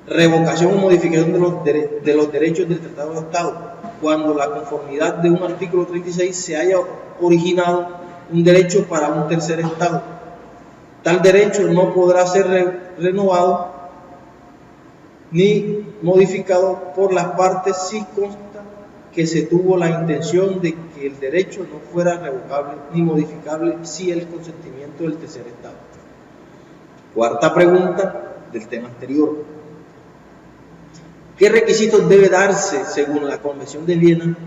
Revocación o modificación de los derechos del tratado de estado, cuando la conformidad de un artículo 36 se haya originado un derecho para un tercer estado. Tal derecho no podrá ser renovado ni modificado por las partes si consta que se tuvo la intención de que el derecho no fuera revocable ni modificable sin el consentimiento del tercer estado. Cuarta pregunta del tema anterior. ¿Qué requisitos debe darse según la Convención de Viena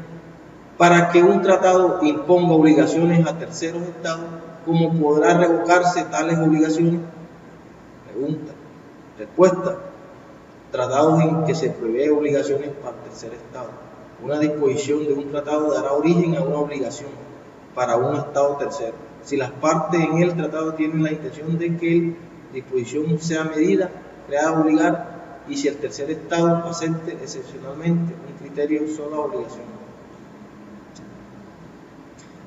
para que un tratado imponga obligaciones a terceros estados? ¿Cómo podrá revocarse tales obligaciones? Pregunta. Respuesta. Tratados en que se prevé obligaciones para el tercer estado. Una disposición de un tratado dará origen a una obligación para un estado tercero, si las partes en el tratado tienen la intención de que la disposición sea medida, creada a obligar, y si el tercer estado acepte excepcionalmente un criterio sola obligación.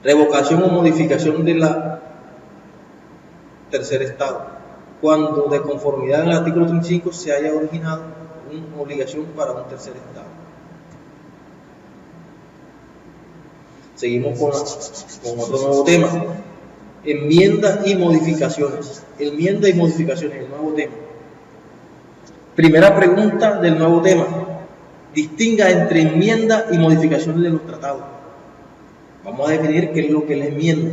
Revocación o modificación de la tercer estado, cuando de conformidad al artículo 35 se haya originado una obligación para un tercer estado. Seguimos con otro nuevo tema. Enmienda y modificaciones. Enmienda y modificaciones, el nuevo tema. Primera pregunta del nuevo tema. Distinga entre enmienda y modificaciones de los tratados. Vamos a definir qué es lo que es la enmienda.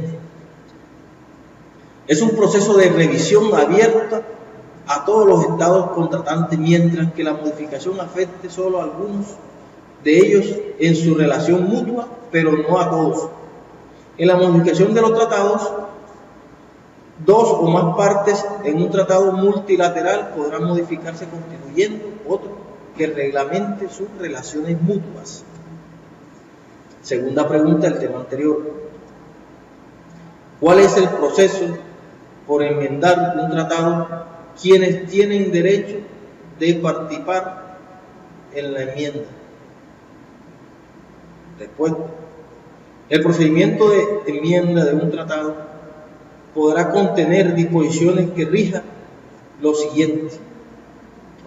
Es un proceso de revisión abierta a todos los estados contratantes, mientras que la modificación afecte solo a algunos de ellos en su relación mutua, pero no a todos. En la modificación de los tratados, dos o más partes en un tratado multilateral podrán modificarse constituyendo otro que reglamente sus relaciones mutuas. Segunda pregunta del tema anterior. ¿Cuál es el proceso por enmendar un tratado? ¿Quiénes tienen derecho de participar en la enmienda? Respuesta. El procedimiento de enmienda de un tratado podrá contener disposiciones que rijan lo siguiente.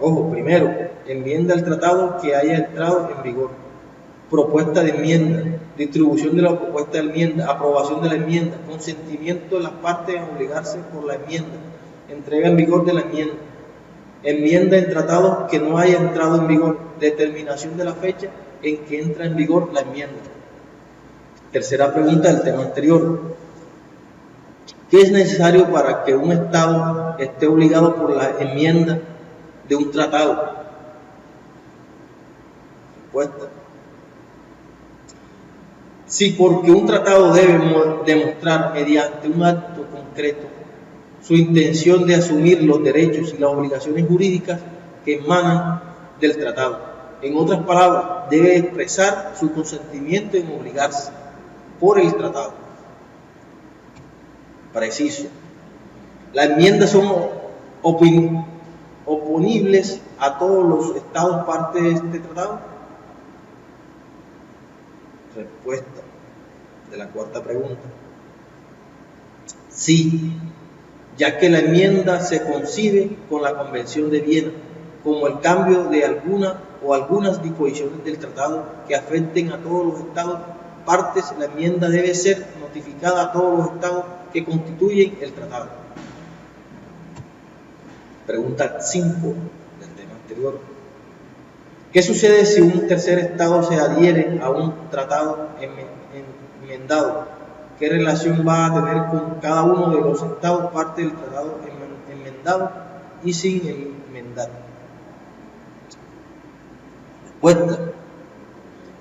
Ojo, primero, enmienda al tratado que haya entrado en vigor. Propuesta de enmienda, distribución de la propuesta de enmienda, aprobación de la enmienda, consentimiento de las partes en obligarse por la enmienda, entrega en vigor de la enmienda, enmienda en tratados que no haya entrado en vigor, determinación de la fecha en que entra en vigor la enmienda. Tercera pregunta del tema anterior. ¿Qué es necesario para que un Estado esté obligado por la enmienda de un tratado? Respuesta. Si porque un tratado debe demostrar mediante un acto concreto su intención de asumir los derechos y las obligaciones jurídicas que emanan del tratado. En otras palabras, debe expresar su consentimiento en obligarse por el tratado. Preciso. Las enmiendas son oponibles a todos los estados parte de este tratado. Respuesta de la cuarta pregunta. Sí, ya que la enmienda se concibe con la Convención de Viena como el cambio de alguna o algunas disposiciones del tratado que afecten a todos los estados partes. La enmienda debe ser notificada a todos los estados que constituyen el tratado. Pregunta 5 del tema anterior. ¿Qué sucede si un tercer estado se adhiere a un tratado enmendado? ¿Qué relación va a tener con cada uno de los estados parte del tratado enmendado y sin enmendar? Respuesta.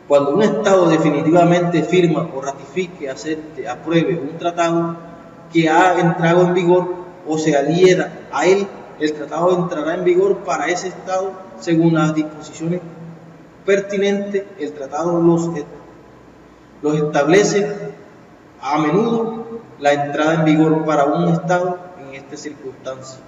Cuando un estado definitivamente firma o ratifique, acepte, apruebe un tratado que ha entrado en vigor o se adhiera a él, el tratado entrará en vigor para ese estado según las disposiciones pertinentes. El tratado los establece a menudo la entrada en vigor para un estado en esta circunstancia.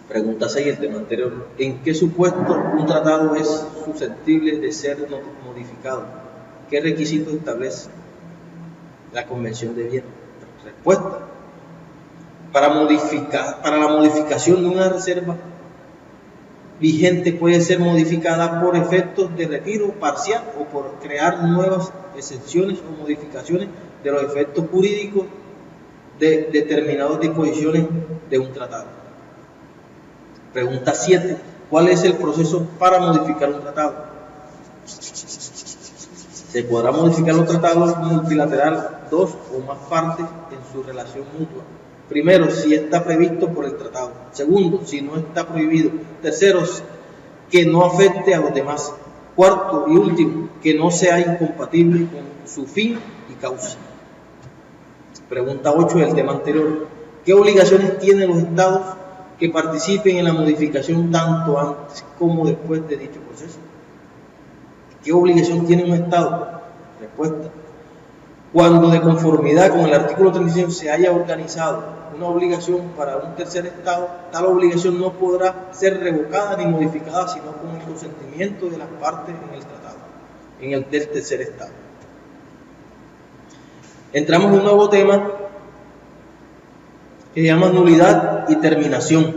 Pregunta 6 del tema anterior. ¿En qué supuesto un tratado es susceptible de ser modificado? ¿Qué requisitos establece la Convención de Viena? Respuesta. Para la modificación de una reserva vigente puede ser modificada por efectos de retiro parcial o por crear nuevas excepciones o modificaciones de los efectos jurídicos de determinadas disposiciones de un tratado. Pregunta 7. ¿Cuál es el proceso para modificar un tratado? Se podrá modificar los tratados multilaterales, dos o más partes en su relación mutua. Primero, si está previsto por el tratado. Segundo, si no está prohibido. Tercero, que no afecte a los demás. Cuarto y último, que no sea incompatible con su fin y causa. Pregunta 8 del tema anterior. ¿Qué obligaciones tienen los estados que participen en la modificación tanto antes como después de dicho proceso? ¿Qué obligación tiene un estado? Respuesta. Cuando de conformidad con el artículo 35 se haya organizado una obligación para un tercer estado, tal obligación no podrá ser revocada ni modificada sino con el consentimiento de las partes en el tratado, del tercer estado. Entramos en un nuevo tema que se llama nulidad y terminación.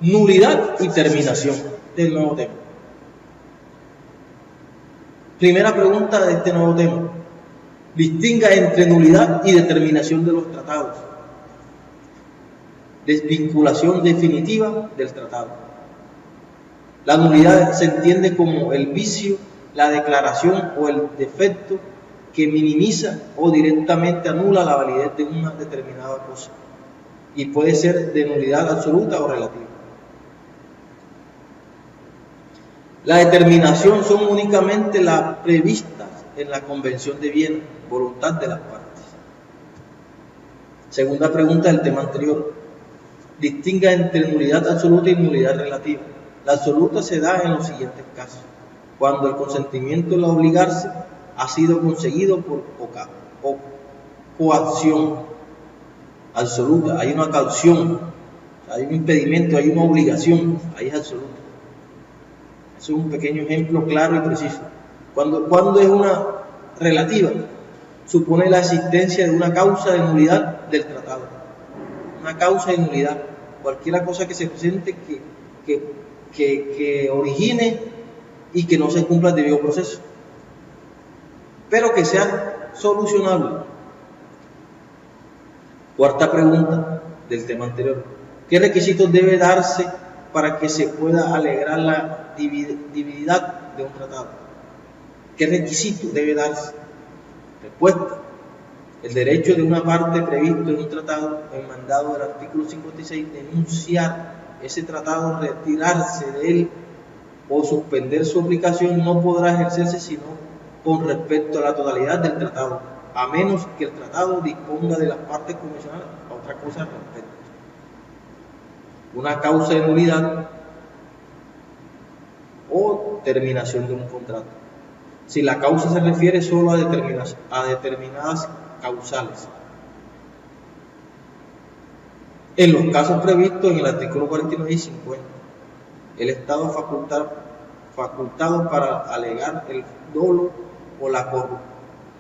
Nulidad y terminación del nuevo tema. Primera pregunta de este nuevo tema. Distinga entre nulidad y determinación de los tratados. Desvinculación definitiva del tratado. La nulidad se entiende como el vicio, la declaración o el defecto que minimiza o directamente anula la validez de una determinada cosa y puede ser de nulidad absoluta o relativa. La determinación son únicamente las previstas en la Convención de Viena, voluntad de las partes. Segunda pregunta del tema anterior. Distinga entre nulidad absoluta y nulidad relativa. La absoluta se da en los siguientes casos. Cuando el consentimiento de obligarse ha sido conseguido por coacción absoluta. Hay una caución, hay un impedimento, hay una obligación, ahí es absoluto. Eso es un pequeño ejemplo claro y preciso. Cuando es una relativa, supone la existencia de una causa de nulidad del tratado. Una causa de nulidad. Cualquier cosa que se presente que origine y que no se cumpla el debido proceso, pero que sea solucionable. Cuarta pregunta del tema anterior: ¿qué requisitos debe darse para que se pueda alegar la divinidad de un tratado? ¿Qué requisitos debe darse? Respuesta: el derecho de una parte previsto en un tratado, en mandado del artículo 56, denunciar ese tratado, retirarse de él o suspender su aplicación no podrá ejercerse sino con respecto a la totalidad del tratado, a menos que el tratado disponga de las partes convencionales a otra cosa al respecto. Una causa de nulidad o terminación de un contrato. Si la causa se refiere solo a determinadas causales. En los casos previstos en el artículo 49 y 50, el Estado facultado para alegar el dolo o la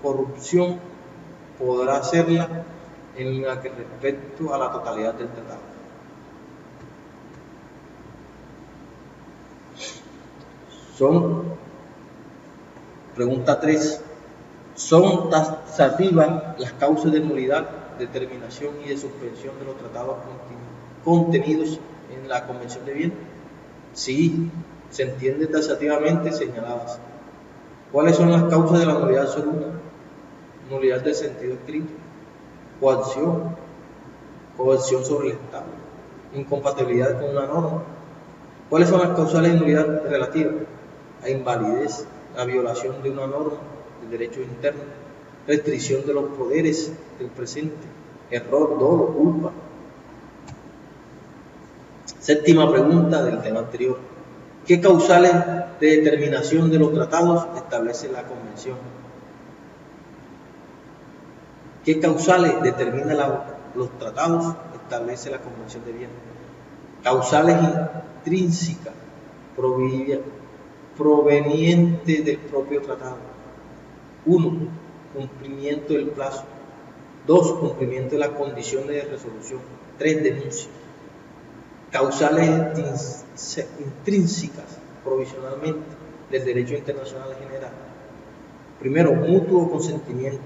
corrupción podrá hacerla en la que respecto a la totalidad del tratado. Pregunta 3. ¿Son taxativas las causas de nulidad, de terminación y de suspensión de los tratados contenidos en la Convención de Viena? Sí, se entiende taxativamente señaladas. ¿Cuáles son las causas de la nulidad absoluta? Nulidad del sentido escrito, coacción sobre el Estado, incompatibilidad con una norma. ¿Cuáles son las causales de nulidad relativa? A invalidez, la violación de una norma del derecho interno, restricción de los poderes del presente, error, dolo, culpa. Séptima pregunta del tema anterior: ¿qué causales de determinación de los tratados establece la Convención? ¿Qué causales determina los tratados establece la Convención de Viena? Causales intrínsecas provenientes del propio tratado. 1. Cumplimiento del plazo. 2. Cumplimiento de las condiciones de resolución. 3. Denuncia. Causales intrínsecas provisionalmente del derecho internacional general. Primero, mutuo consentimiento.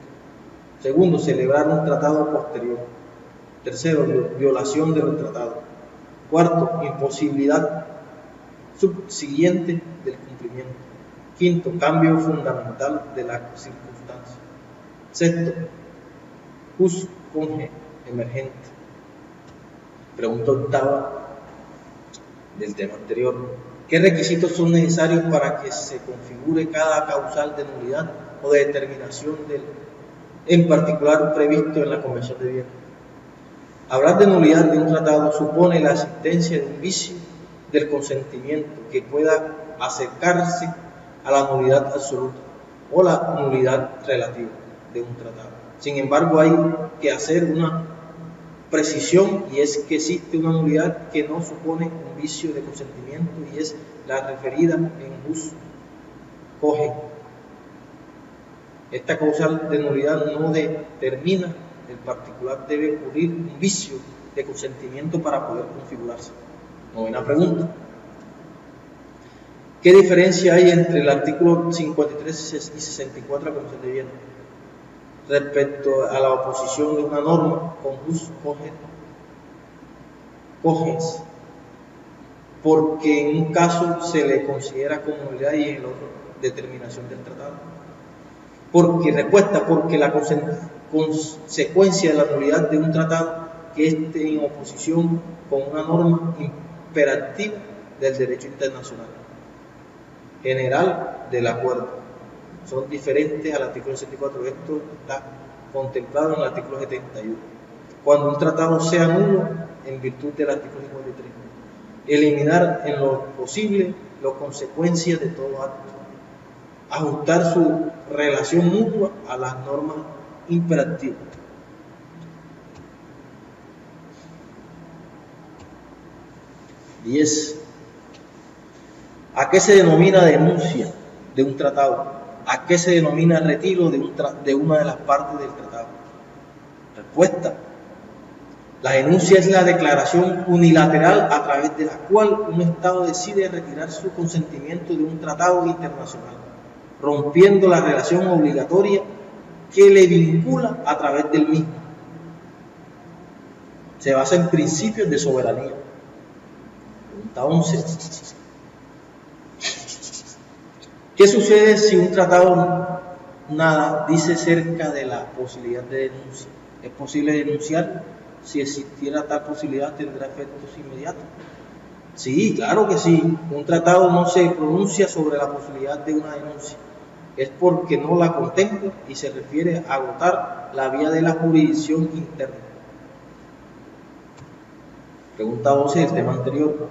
Segundo, celebrar un tratado posterior. Tercero, violación de los tratados. Cuarto, imposibilidad subsiguiente del cumplimiento. Quinto, cambio fundamental de las circunstancias. Sexto, jus conge emergente. Pregunta octava del tema anterior: ¿qué requisitos son necesarios para que se configure cada causal de nulidad o de determinación en particular previsto en la Convención de Viena? Hablar de nulidad de un tratado supone la existencia de un vicio del consentimiento que pueda acercarse a la nulidad absoluta o la nulidad relativa de un tratado. Sin embargo, hay que hacer una precisión, y es que existe una nulidad que no supone un vicio de consentimiento, y es la referida en jus coge. Esta causal de nulidad no determina el particular, debe ocurrir un vicio de consentimiento para poder configurarse. Novena pregunta: ¿qué diferencia hay entre el artículo 53 y 64 de la Convención de Viena respecto a la oposición de una norma con jus cogens? Porque en un caso se le considera como nulidad y en el otro determinación del tratado. Porque la consecuencia de la nulidad de un tratado que esté en oposición con una norma imperativa del derecho internacional general del acuerdo son diferentes al artículo 64. Esto está contemplado en el artículo 71. Cuando un tratado sea nulo en virtud del artículo 53, eliminar en lo posible las consecuencias de todo acto, ajustar su relación mutua a las normas imperativas. 10. ¿A qué se denomina denuncia de un tratado? ¿A qué se denomina retiro de una de las partes del tratado? Respuesta. La denuncia es la declaración unilateral a través de la cual un Estado decide retirar su consentimiento de un tratado internacional, rompiendo la relación obligatoria que le vincula a través del mismo. Se basa en principios de soberanía. Pregunta 11. ¿Qué sucede si un tratado nada dice cerca de la posibilidad de denuncia? ¿Es posible denunciar? Si existiera tal posibilidad, ¿tendrá efectos inmediatos? Sí, claro que sí. Un tratado no se pronuncia sobre la posibilidad de una denuncia. Es porque no la contempla y se refiere a agotar la vía de la jurisdicción interna. Pregunta 12 del tema anterior.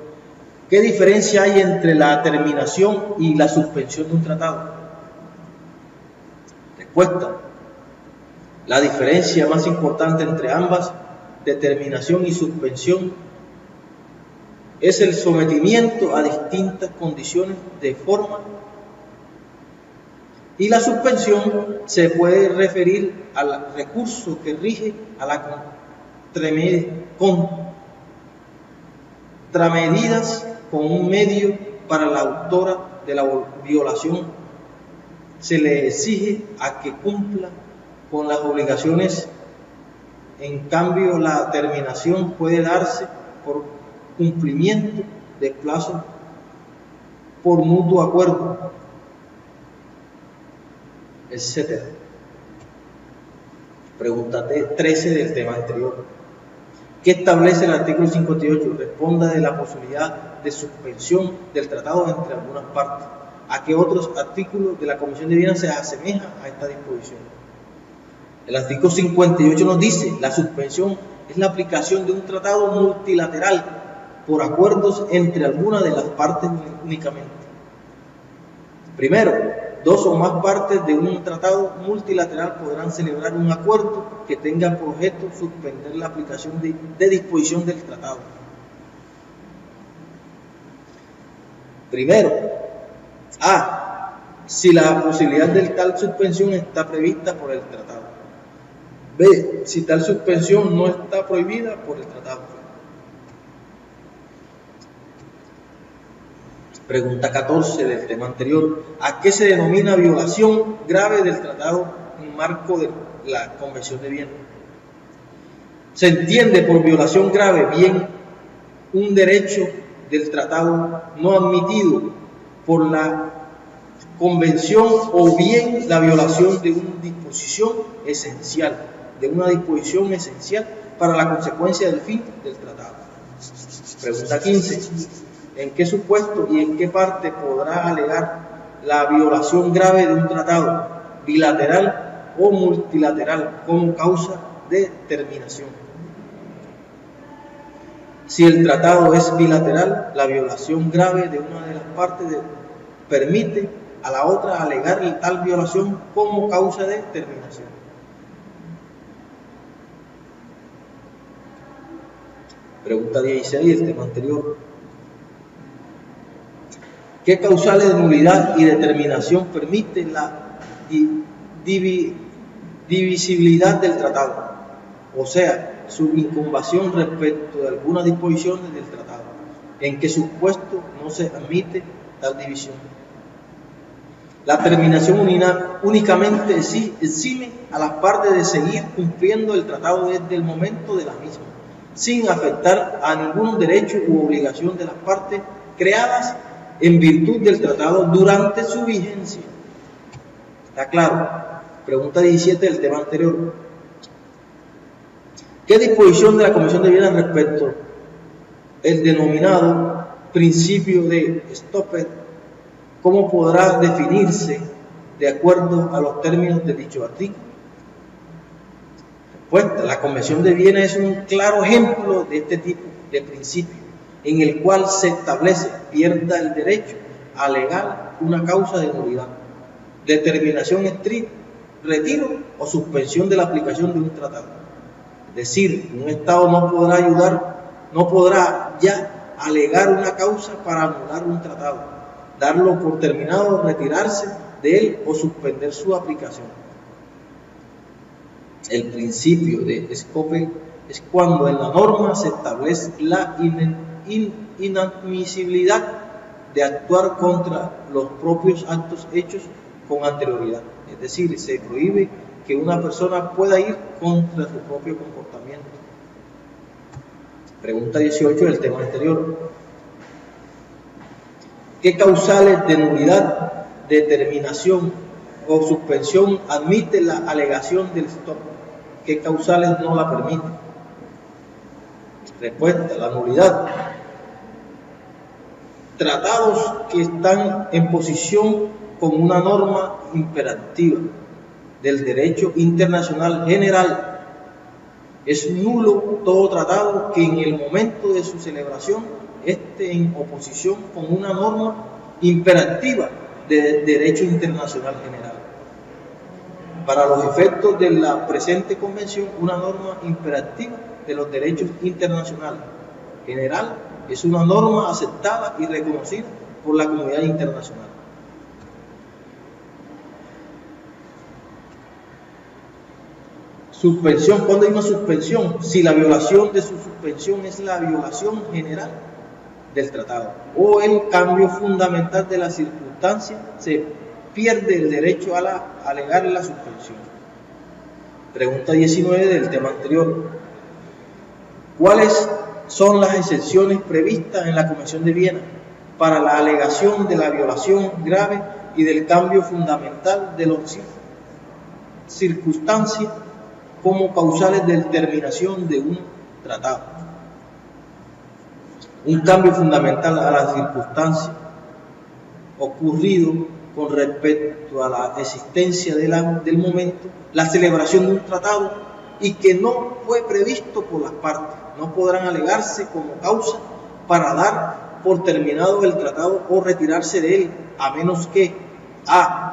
¿Qué diferencia hay entre la terminación y la suspensión de un tratado? Respuesta. La diferencia más importante entre ambas, determinación y suspensión, es el sometimiento a distintas condiciones de forma, y la suspensión se puede referir al recurso que rige a la contramedidas con un medio para la autora de la violación. Se le exige a que cumpla con las obligaciones. En cambio, la terminación puede darse por cumplimiento de plazo por mutuo acuerdo, etc. Pregunta 13 del tema anterior. ¿Qué establece el artículo 58? Responda de la posibilidad de suspensión del tratado entre algunas partes. ¿A qué otros artículos de la Comisión de Viena se asemeja a esta disposición? El artículo 58 nos dice: la suspensión es la aplicación de un tratado multilateral por acuerdos entre algunas de las partes únicamente. Primero, dos o más partes de un tratado multilateral podrán celebrar un acuerdo que tenga por objeto suspender la aplicación de disposición del tratado. Primero, A. Si la posibilidad de tal suspensión está prevista por el tratado. B. Si tal suspensión no está prohibida por el tratado. Pregunta 14 del tema anterior. ¿A qué se denomina violación grave del tratado en marco de la Convención de Viena? Se entiende por violación grave bien un derecho del tratado no admitido por la Convención o bien la violación de una disposición esencial para la consecuencia del fin del tratado. Pregunta 15. ¿En qué supuesto y en qué parte podrá alegar la violación grave de un tratado bilateral o multilateral como causa de terminación? Si el tratado es bilateral, la violación grave de una de las partes permite a la otra alegar tal violación como causa de terminación. Pregunta 16 del tema anterior. ¿Qué causales de nulidad y determinación permiten la divisibilidad del tratado? O sea, su incumbación respecto de algunas disposiciones del tratado. ¿En qué supuesto no se admite tal división? La terminación únicamente exime a las partes de seguir cumpliendo el tratado desde el momento de la misma, sin afectar a ningún derecho u obligación de las partes creadas en virtud del tratado durante su vigencia. ¿Está claro? Pregunta 17 del tema anterior. ¿Qué disposición de la Comisión de Viena respecto el denominado principio de Stoppel, cómo podrá definirse de acuerdo a los términos de dicho artículo? Respuesta. La Convención de Viena es un claro ejemplo de este tipo de principio, en el cual se establece pierda el derecho a alegar una causa de nulidad, determinación estricta, retiro o suspensión de la aplicación de un tratado. Es decir, un Estado no podrá ya alegar una causa para anular un tratado, darlo por terminado, retirarse de él o suspender su aplicación. El principio de escope es cuando en la norma se establece la inadmisibilidad de actuar contra los propios actos hechos con anterioridad. Es decir, se prohíbe que una persona pueda ir contra su propio comportamiento. Pregunta 18 del tema anterior. ¿Qué causales de nulidad, determinación o suspensión admite la alegación del stop? ¿Qué causales no la permiten? Respuesta: la nulidad. Tratados que están en posición con una norma imperativa del derecho internacional general. Es nulo todo tratado que en el momento de su celebración esté en oposición con una norma imperativa de derecho internacional general. Para los efectos de la presente convención, una norma imperativa de los derechos internacionales general es una norma aceptada y reconocida por la comunidad internacional. Suspensión. ¿Cuándo hay una suspensión? Si la violación de su suspensión es la violación general del tratado o el cambio fundamental de la circunstancia, se pierde el derecho a alegar la suspensión. Pregunta 19 del tema anterior. ¿Cuáles son las excepciones previstas en la Convención de Viena para la alegación de la violación grave y del cambio fundamental de las circunstancias como causales de terminación de un tratado? Un cambio fundamental a la circunstancia ocurrido con respecto a la existencia del momento, la celebración de un tratado y que no fue previsto por las partes, no podrán alegarse como causa para dar por terminado el tratado o retirarse de él, a menos que a.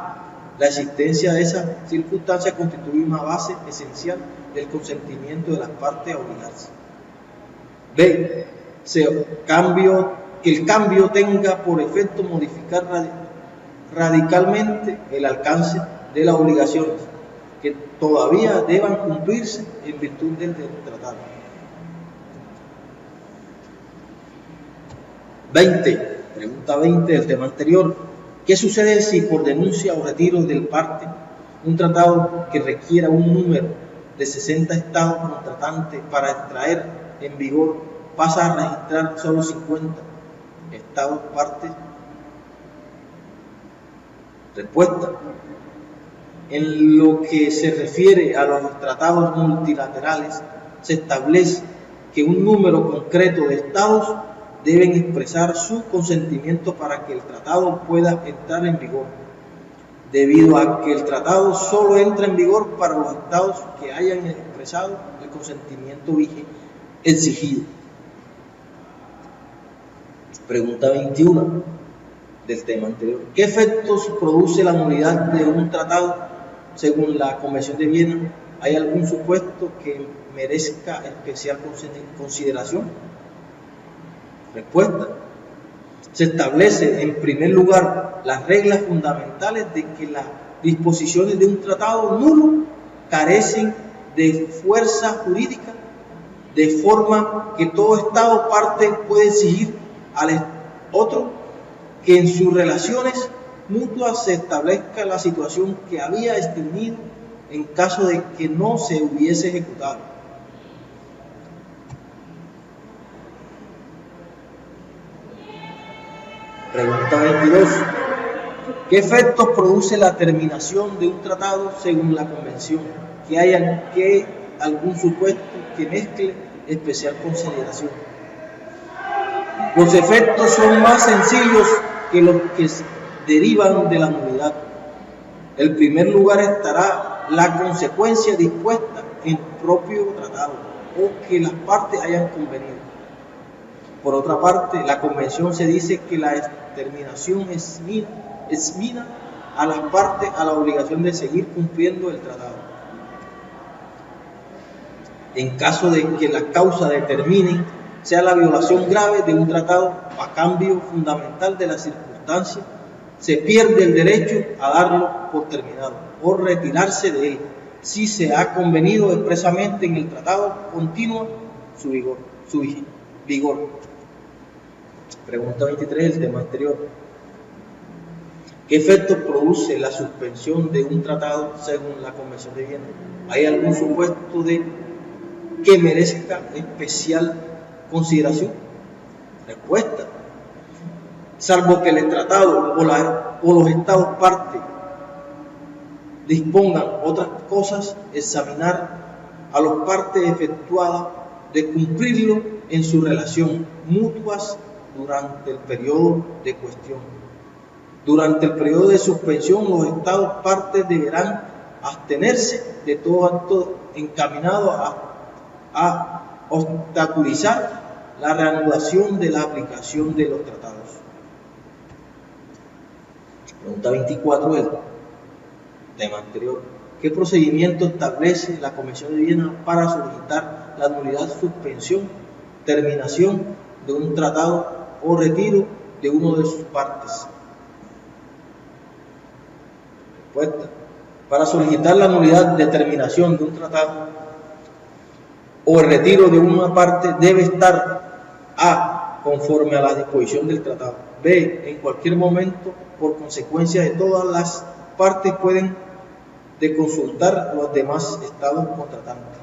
La existencia de esa circunstancia constituye una base esencial del consentimiento de las partes a obligarse. B. Que el cambio tenga por efecto modificar radicalmente el alcance de las obligaciones que todavía deban cumplirse en virtud del tratado. 20. Pregunta 20 del tema anterior. ¿Qué sucede si por denuncia o retiro del parte un tratado que requiera un número de 60 estados contratantes para entrar en vigor pasa a registrar solo 50 estados partes? Respuesta: en lo que se refiere a los tratados multilaterales, se establece que un número concreto de estados deben expresar su consentimiento para que el tratado pueda entrar en vigor, debido a que el tratado solo entra en vigor para los estados que hayan expresado el consentimiento exigido. Pregunta 21 del tema anterior. ¿Qué efectos produce la nulidad de un tratado según la Convención de Viena? ¿Hay algún supuesto que merezca especial consideración? Respuesta: se establece en primer lugar las reglas fundamentales de que las disposiciones de un tratado nulo carecen de fuerza jurídica, de forma que todo Estado parte puede exigir al otro que en sus relaciones mutuas se establezca la situación que había extinguido en caso de que no se hubiese ejecutado. Pregunta 22. ¿Qué efectos produce la terminación de un tratado según la Convención? Que haya algún supuesto que mezcle especial consideración. Los efectos son más sencillos que los que derivan de la nulidad. En primer lugar estará la consecuencia dispuesta en propio tratado o que las partes hayan convenido. Por otra parte, la Convención se dice que la terminación exmina a las partes a la obligación de seguir cumpliendo el tratado. En caso de que la causa determine sea la violación grave de un tratado a cambio fundamental de las circunstancias, se pierde el derecho a darlo por terminado o retirarse de él. Si se ha convenido expresamente en el tratado, continúa su vigor. Pregunta 23, el tema anterior. ¿Qué efecto produce la suspensión de un tratado según la Convención de Viena? ¿Hay algún supuesto de que merezca especial consideración? Respuesta. Salvo que el tratado o los estados partes dispongan otras cosas, examinar a los partes efectuadas de cumplirlo en su relación mutuas durante el periodo de cuestión. Durante el periodo de suspensión, los estados partes deberán abstenerse de todo acto encaminado a obstaculizar la reanudación de la aplicación de los tratados. Pregunta 24 del tema anterior. ¿Qué procedimiento establece la Convención de Viena para solicitar la nulidad, suspensión, terminación de un tratado o retiro de una de sus partes? Respuesta. Para solicitar la nulidad de terminación de un tratado o el retiro de una parte debe estar A. conforme a la disposición del tratado, B. en cualquier momento, por consecuencia de todas las partes pueden de consultar los demás estados contratantes.